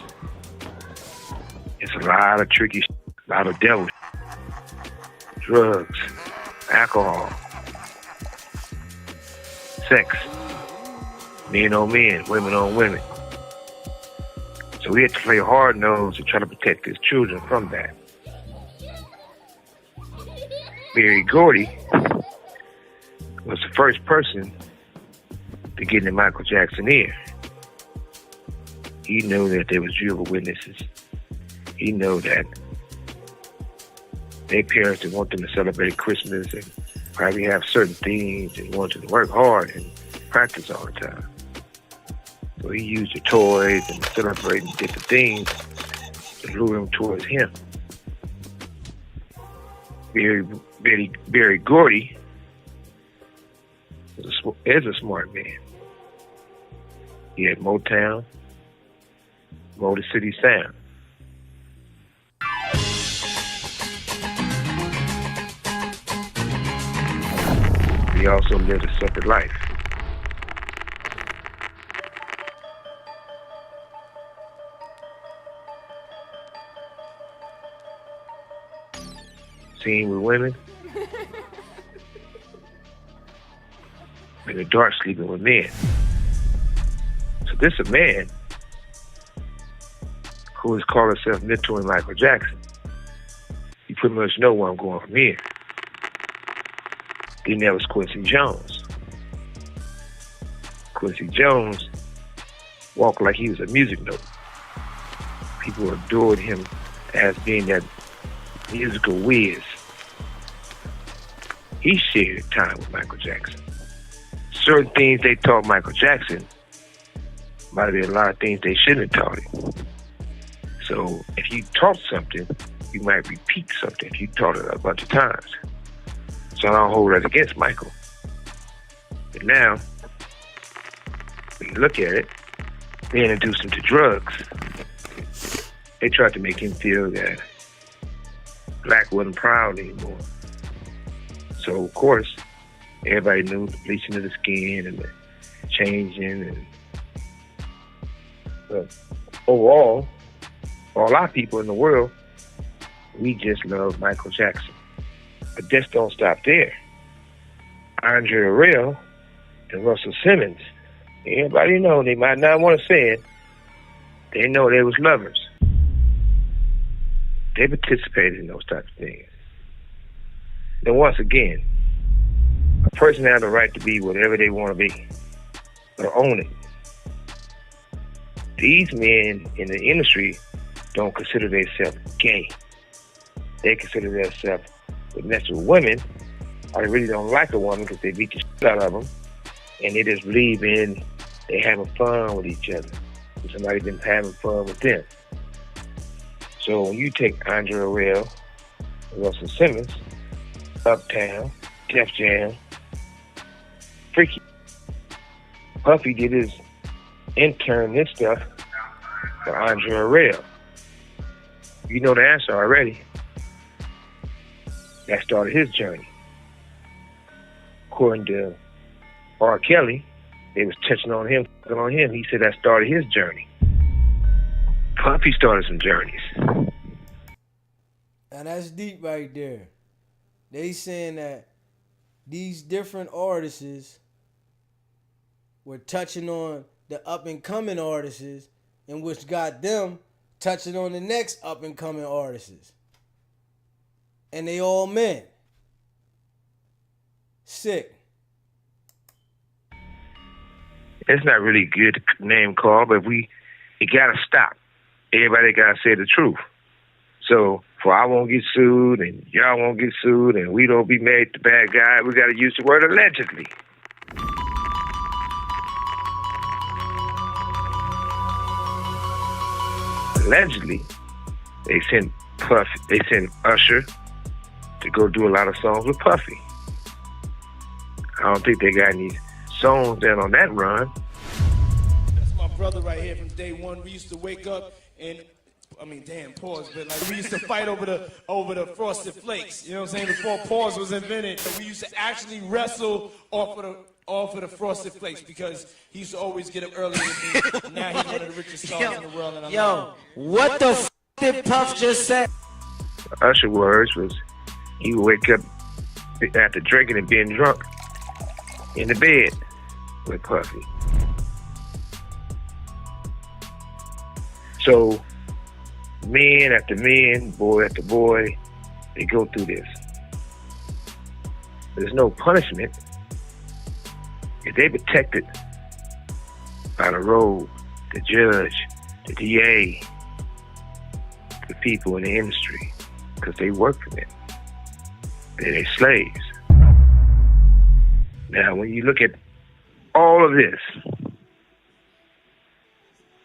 is a lot of tricky shit, a lot of devil shit. Drugs, alcohol, sex, men on men, women on women. So we had to play hard nose to try to protect his children from that. Barry Gordy was the first person to get in Michael Jackson's ear. He knew that there was Jehovah's Witnesses. He knew that their parents didn't want them to celebrate Christmas and probably have certain things and want them to work hard and practice all the time. So he used the toys and celebrating different things to lure them towards him. Barry Gordy is a smart man. He had Motown, Motor City Sound. He also lived a separate life. Seen with women, in the dark sleeping with men. So this a man who has called himself mentoring Michael Jackson. You pretty much know where I'm going from here. Then there was Quincy Jones. Quincy Jones walked like he was a music note. People adored him as being that musical whiz. He shared time with Michael Jackson. Certain things they taught Michael Jackson might have been a lot of things they shouldn't have taught him. So if you taught something, you might repeat something if you taught it a bunch of times. So I don't hold that against Michael. But now, when you look at it, they introduced him to drugs. They tried to make him feel that black wasn't proud anymore. So, of course, everybody knew the bleaching of the skin and the changing. But overall, for a lot of people in the world, we just love Michael Jackson. But just don't stop there. Andre Harrell and Russell Simmons, everybody know, they might not want to say it, they know they was lovers. They participated in those types of things. Then once again, a person has the right to be whatever they want to be, or own it. These men in the industry don't consider themselves gay. They consider themselves to mess with women, or they really don't like a woman because they beat the shit out of them, and they just believe in they having fun with each other. Somebody's been having fun with them. So So when you take Andre Harrell, Russell Simmons, Uptown, Def Jam, Freaky, Puffy did his intern and stuff for Andre Harrell. You know the answer already. That started his journey. According to R. Kelly, they was touching on him, He said that started his journey. Puffy started some journeys. And that's deep right there. They saying that these different artists were touching on the up-and-coming artists, and which got them touching on the next up-and-coming artists. And they all men. Sick. It's not really good name call, but it gotta stop. Everybody gotta say the truth. So for I won't get sued and y'all won't get sued and we don't be made the bad guy, we gotta use the word allegedly. Allegedly, they sent Usher to go do a lot of songs with Puffy. I don't think they got any songs down on that run. That's my brother right here from day one. We used to wake up and, pause, but like we used to fight over the Frosted Flakes. You know what I'm saying? Before pause was invented, we used to actually wrestle off of the Frosted Flakes because he used to always get up early with me. Now he's one of the richest stars in the world. And what the f*** did Puff just say? Usher words was he would wake up after drinking and being drunk in the bed with Puffy. So men after men, boy after boy, they go through this. There's no punishment if they protected by the road, the judge, the DA, the people in the industry, because they work for them. They're their slaves. Now, when you look at all of this,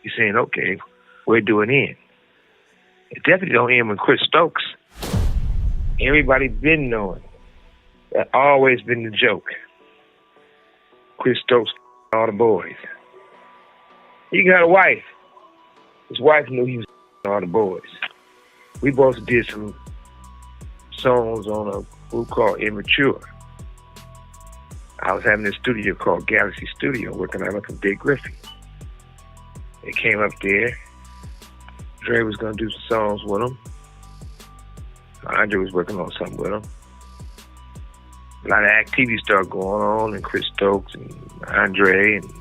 you're saying, okay, where do it end? It definitely don't end with Chris Stokes. Everybody been knowing. That always been the joke. Chris Stokes, all the boys. He got a wife. His wife knew he was all the boys. We both did some songs on a group called Immature. I was having this studio called Galaxy Studio, working out up in Big Griffin. They came up there. Dre was gonna do some songs with him. Andre was working on something with him. A lot of activity started going on, and Chris Stokes and Andre. And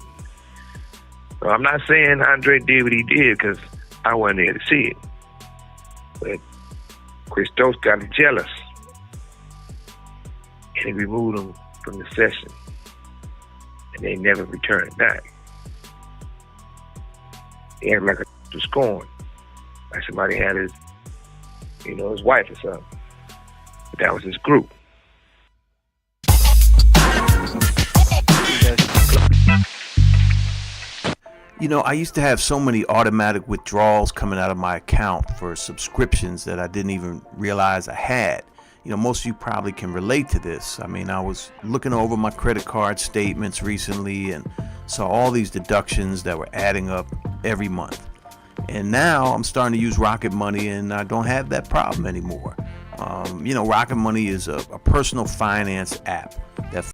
well, I'm not saying Andre did what he did because I wasn't there to see it. But Chris Stokes got jealous, and he removed him from the session, and they never returned back. He acted like a scorn, like somebody had his wife or something. But that was his group. You know, I used to have so many automatic withdrawals coming out of my account for subscriptions that I didn't even realize I had. You know, most of you probably can relate to this. I mean, I was looking over my credit card statements recently and saw all these deductions that were adding up every month. And now I'm starting to use Rocket Money and I don't have that problem anymore. Rocket Money is a personal finance app that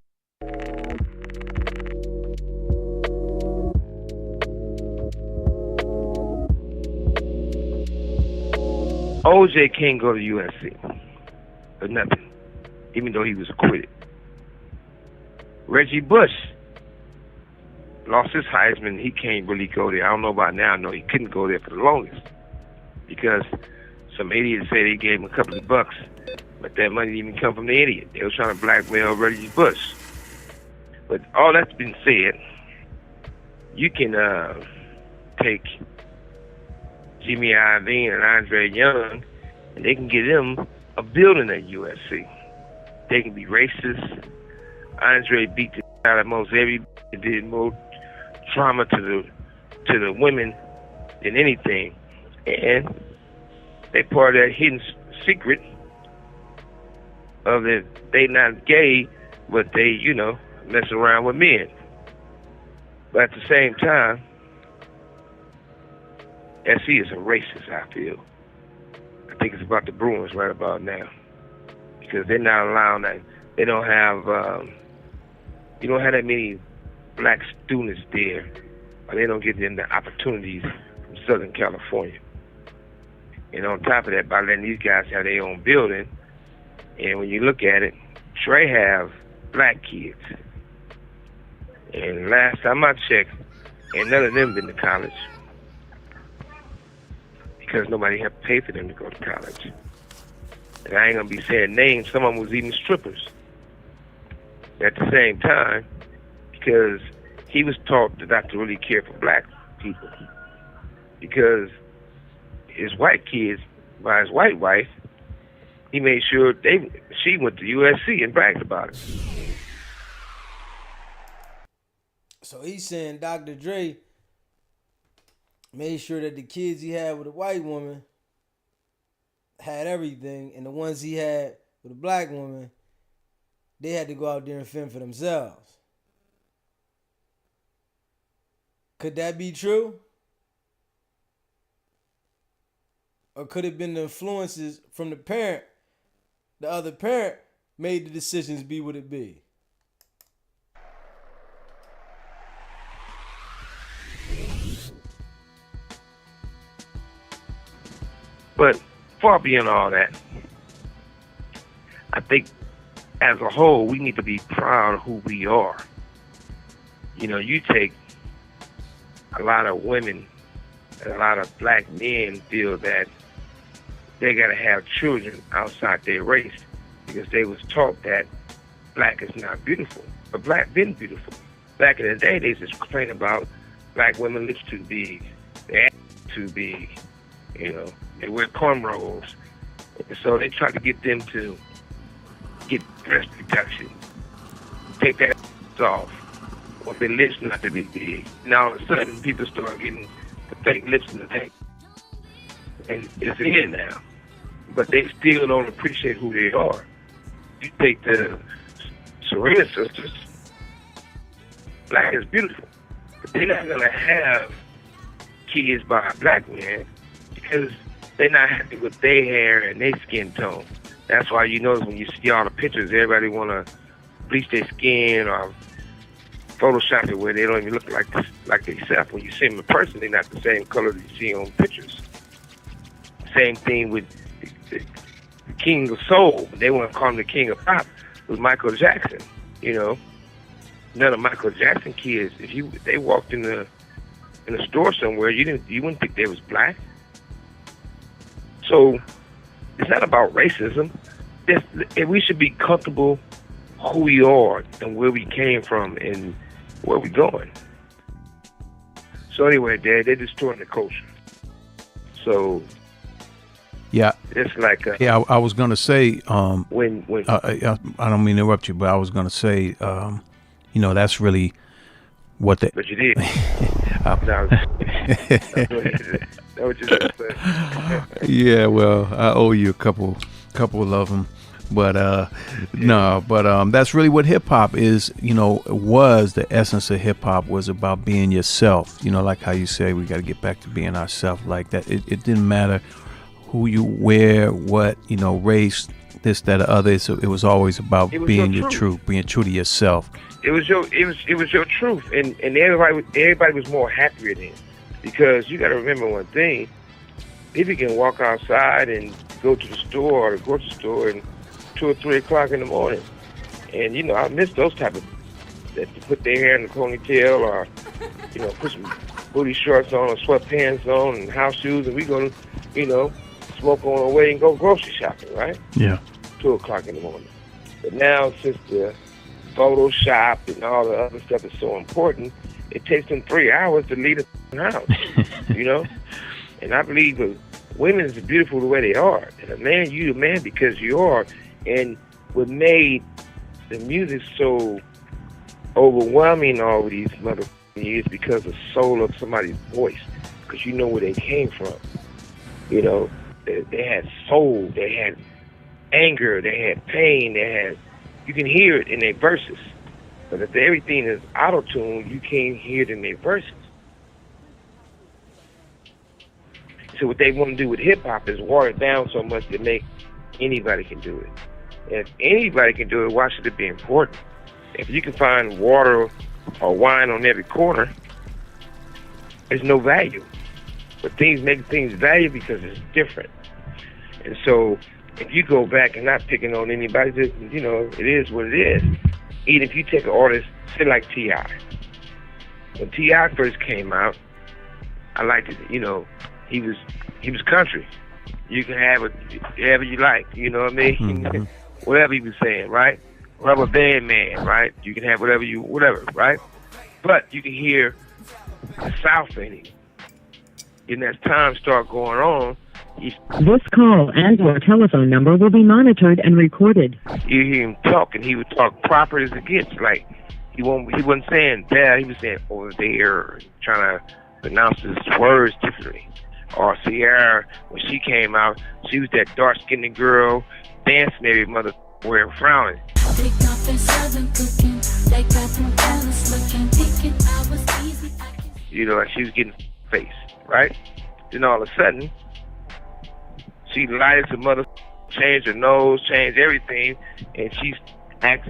OJ can't go to USC for nothing, even though he was acquitted. Reggie Bush lost his Heisman. He can't really go there. I don't know about now. No, he couldn't go there for the longest because some idiot said he gave him a couple of bucks, but that money didn't even come from the idiot. They were trying to blackmail Reggie Bush. But all that's been said, you can take Jimmy Iovine and Andre Young, and they can get them a building at USC. They can be racist. Andre beat the out of most every, did more trauma to the women than anything, and they part of that hidden secret of that they not gay, but they, you know, mess around with men. But at the same time, SC is a racist, I feel. I think it's about the Bruins right about now. Because they're not allowing that. They don't have, you don't have that many black students there. Or they don't get them the opportunities from Southern California. And on top of that, by letting these guys have their own building, and when you look at it, Trey have black kids. And last time I checked, ain't none of them been to college. Because nobody had to pay for them to go to college. And I ain't gonna be saying names, some of them was even strippers. At the same time, because he was taught not to really care for black people. Because his white kids, by his white wife, he made sure she went to USC and bragged about it. So he's saying Dr. Dre made sure that the kids he had with a white woman had everything, and the ones he had with a black woman, they had to go out there and fend for themselves. Could that be true? Or could it have been the influences from the parent? The other parent made the decisions be what it be. But far beyond all that, I think as a whole, we need to be proud of who we are. You know, you take a lot of women and a lot of black men feel that they got to have children outside their race because they was taught that black is not beautiful. But black been beautiful. Back in the day, they just complain about black women lips too big, their ass too big, you know, they wear cornrows. And so they try to get them to get breast reduction, take that off, or their lips not to be big. Now all of a sudden, people start getting the fake lips and the fake, and it's in now. But they still don't appreciate who they are. You take the Serena sisters, black is beautiful, but they're not gonna have kids by a black man because they're not happy with their hair and their skin tone. That's why you notice when you see all the pictures, everybody wanna bleach their skin or Photoshop it where they don't even look like themselves. When you see them in person, they're not the same color that you see on pictures. Same thing with the king of soul. They want to call him the king of pop. It was Michael Jackson. You know, none of Michael Jackson kids, if they walked in a store somewhere, you wouldn't think they was black. So it's not about racism. We should be comfortable who we are and where we came from and where we going. So anyway, Dad, they're destroying the culture. So yeah, it's like I was gonna say when I don't mean to interrupt you, but I was gonna say you know, that's really what the. But you did. Yeah, well, I owe you a couple of them, but that's really what hip hop is. You know, was the essence of hip hop was about being yourself. You know, like how you say we got to get back to being ourselves. Like that, it didn't matter who you wear, what, you know, race, this, that, or other. So it was always about being your truth, being true to yourself. It was your truth, and everybody was more happier then, because you got to remember one thing: people can walk outside and go to the store or the grocery store and 2 or 3 o'clock in the morning, and you know I miss those type of that put their hair in a ponytail or you know put some booty shorts on or sweatpants on and house shoes, and we go to you know smoke on our way and go grocery shopping, right? Yeah. 2 o'clock in the morning. But now since the Photoshop and all the other stuff is so important, it takes them 3 hours to leave the house, you know? And I believe that women is beautiful the way they are. And a man, you the man because you are. And what made the music so overwhelming all these motherfucking years because of the soul of somebody's voice. Because you know where they came from. You know, They had soul, they had anger, they had pain, you can hear it in their verses. But if everything is auto-tuned, you can't hear it in their verses. So what they want to do with hip-hop is water it down so much that make anybody can do it. And if anybody can do it, why should it be important? If you can find water or wine on every corner, there's no value. But things make things valuable because it's different. And so if you go back and not picking on anybody, just, it is what it is. Even if you take an artist, say like T.I. When T.I. first came out, I liked it, he was country. You can have it whatever you like, you know what I mean? Mm-hmm. Whatever he was saying, right? Rubber Band Man, right? You can have whatever, right? But you can hear the South in him. And as time start going on, this call and your telephone number will be monitored and recorded. You hear him talk, and he would talk proper as it gets. Like he wasn't saying there, he was saying over there, trying to pronounce his words differently. Or Sierra, when she came out, she was that dark-skinned girl dancing every mother wearing frowning. Like she was getting face, right? Then all of a sudden, she lighted the mother, changed her nose, changed everything, and she acts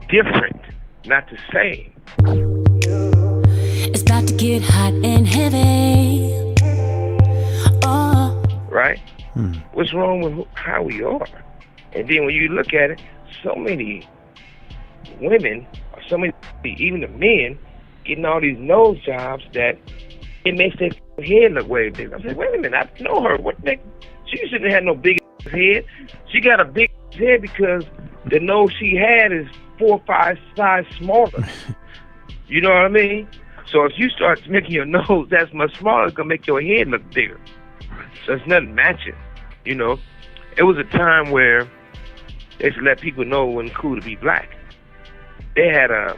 different, not the same. It's about to get hot and heavy. Oh. Right? What's wrong with how we are? And then when you look at it, so many women, or so many, even the men, getting all these nose jobs that it makes their head look way big. I said, wait a minute, I know her. She shouldn't have no big head. She got a big head because the nose she had is 4 or 5 sizes smaller. You know what I mean? So if you start making your nose that much smaller, it's going to make your head look bigger. So it's nothing matching, It was a time where they used to let people know it wasn't cool to be black. They had a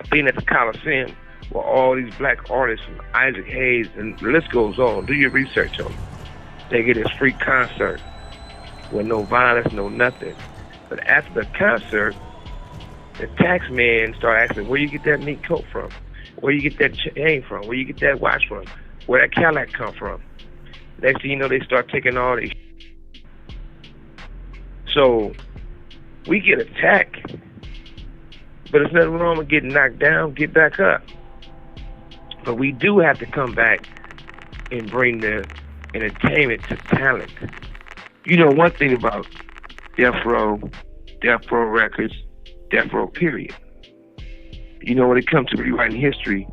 thing at the Coliseum where all these black artists from Isaac Hayes, and the list goes on. Do your research on them. They get this free concert with no violence, no nothing. But after the concert, the tax man started asking, where you get that neat coat from? Where you get that chain from? Where you get that watch from? Where that Cadillac come from? Next thing you know, they start taking all these. So we get attacked, but there's nothing wrong with getting knocked down, get back up. But we do have to come back and bring the entertainment to talent. One thing about Death Row Records, Death Row period. When it comes to rewriting history,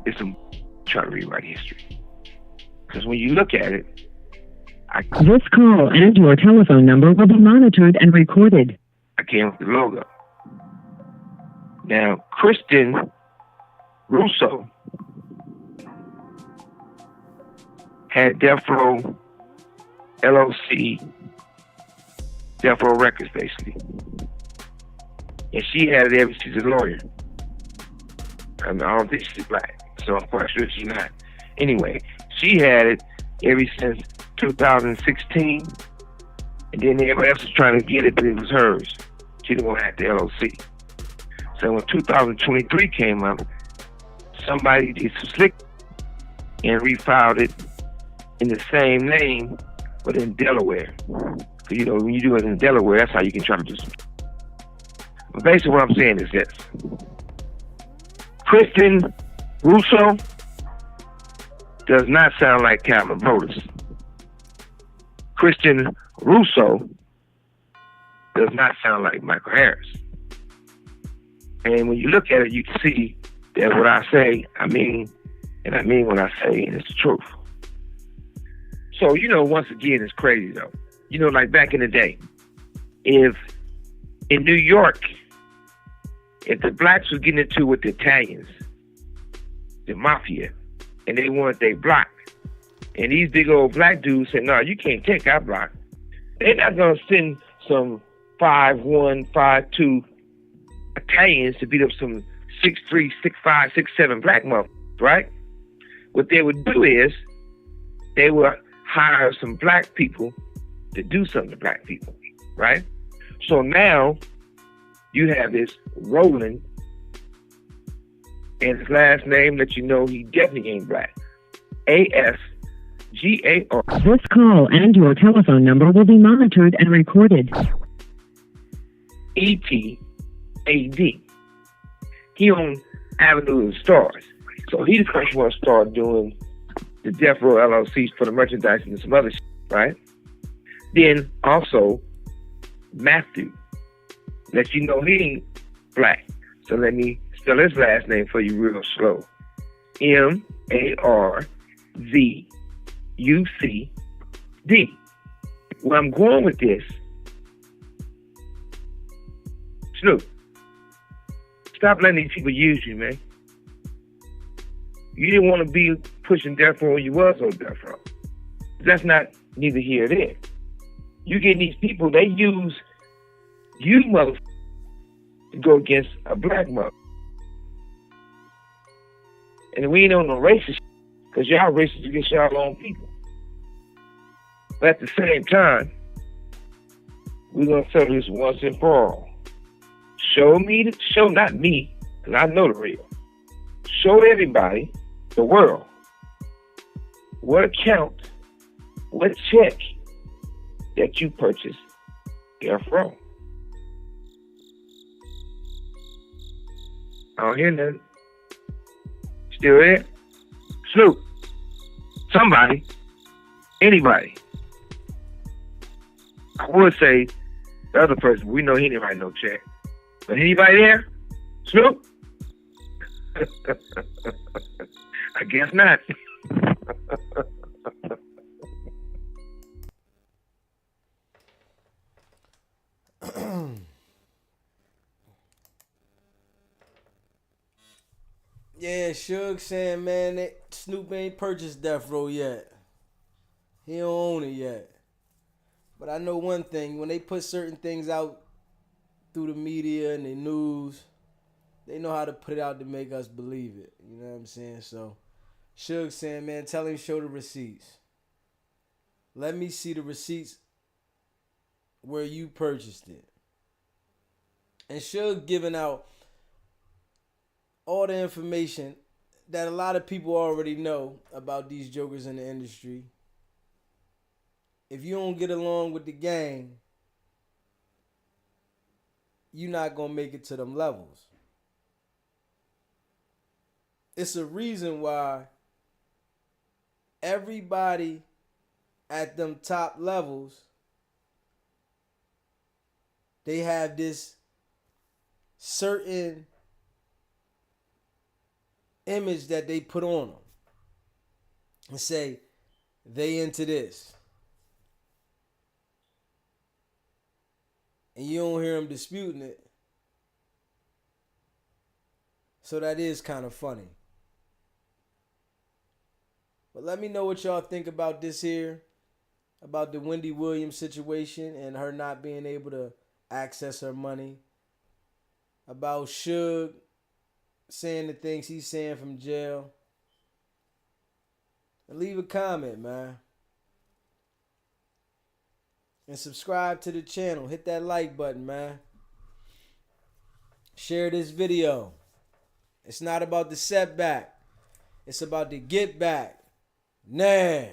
it's some trying to rewrite history. Because when you look at it, this call and your telephone number will be monitored and recorded. I came with the logo. Now, Kristen Russo had Death Row LLC, Death Row Records, basically. And she had it she's a lawyer. I don't think she's black, so I'm quite sure she's not. Anyway, she had it ever since 2016, and then everybody else was trying to get it, but it was hers. She didn't want to have the LLC. So when 2023 came up, somebody did some slick and refiled it in the same name, but in Delaware. So, when you do it in Delaware, that's how you can try to do something. But basically what I'm saying is this. Kristen Russo does not sound like Calvin Brothers. Kristen Russo does not sound like Michael Harris. And when you look at it, you can see that what I say, I mean, and I mean what I say, and it's the truth. So, once again, it's crazy, though. Like back in the day, if in New York, if the blacks was getting into with the Italians, the mafia, and they wanted their block, and these big old black dudes said, no, you can't take our block. They're not going to send some 5'1", 5'2" Italians to beat up some 6'3", 6'5", 6'7" black motherfuckers, right? What they would do is they would hire some black people to do something to black people, right? So now you have this Roland, and his last name that you know he definitely ain't black. ASGAR. This call and your telephone number will be monitored and recorded. ETAD. He on Avenue of the Stars. So he the first one to start doing the Death Row LLCs for the merchandise and some other shit, right? Then also Matthew. Let you know he ain't black. So let me spell his last name for you real slow. MARZUCD. Where I'm going with this, Snoop, stop letting these people use you, man. You didn't want to be pushing death row when you was on death row. That's not neither here nor there. You get these people, they use you motherfuckers to go against a black mother. And we ain't on no racist because y'all racist against y'all own people. But at the same time, we're going to settle this once and for all. Show not me, because I know the real. Show everybody, the world, what account, what check that you purchased there from. I don't hear nothing. Still there? Snoop. Somebody. Anybody. I would say the other person, we know he didn't write no check. But anybody there? Snoop? I guess not. Yeah, Suge saying, man, that Snoop ain't purchased Death Row yet. He don't own it yet. But I know one thing, when they put certain things out through the media and the news, they know how to put it out to make us believe it. You know what I'm saying? So, Suge saying, man, tell him show the receipts. Let me see the receipts where you purchased it. And Suge giving out all the information that a lot of people already know about these jokers in the industry. If you don't get along with the gang, you're not going to make it to them levels. It's a reason why everybody at them top levels, they have this certain image that they put on them and say they into this, and you don't hear them disputing it. So that is kind of funny. But let me know what y'all think about this here, about the Wendy Williams situation and her not being able to access her money, about Suge saying the things he's saying from jail. And leave a comment, man. And subscribe to the channel. Hit that like button, man. Share this video. It's not about the setback. It's about the get back. Nah.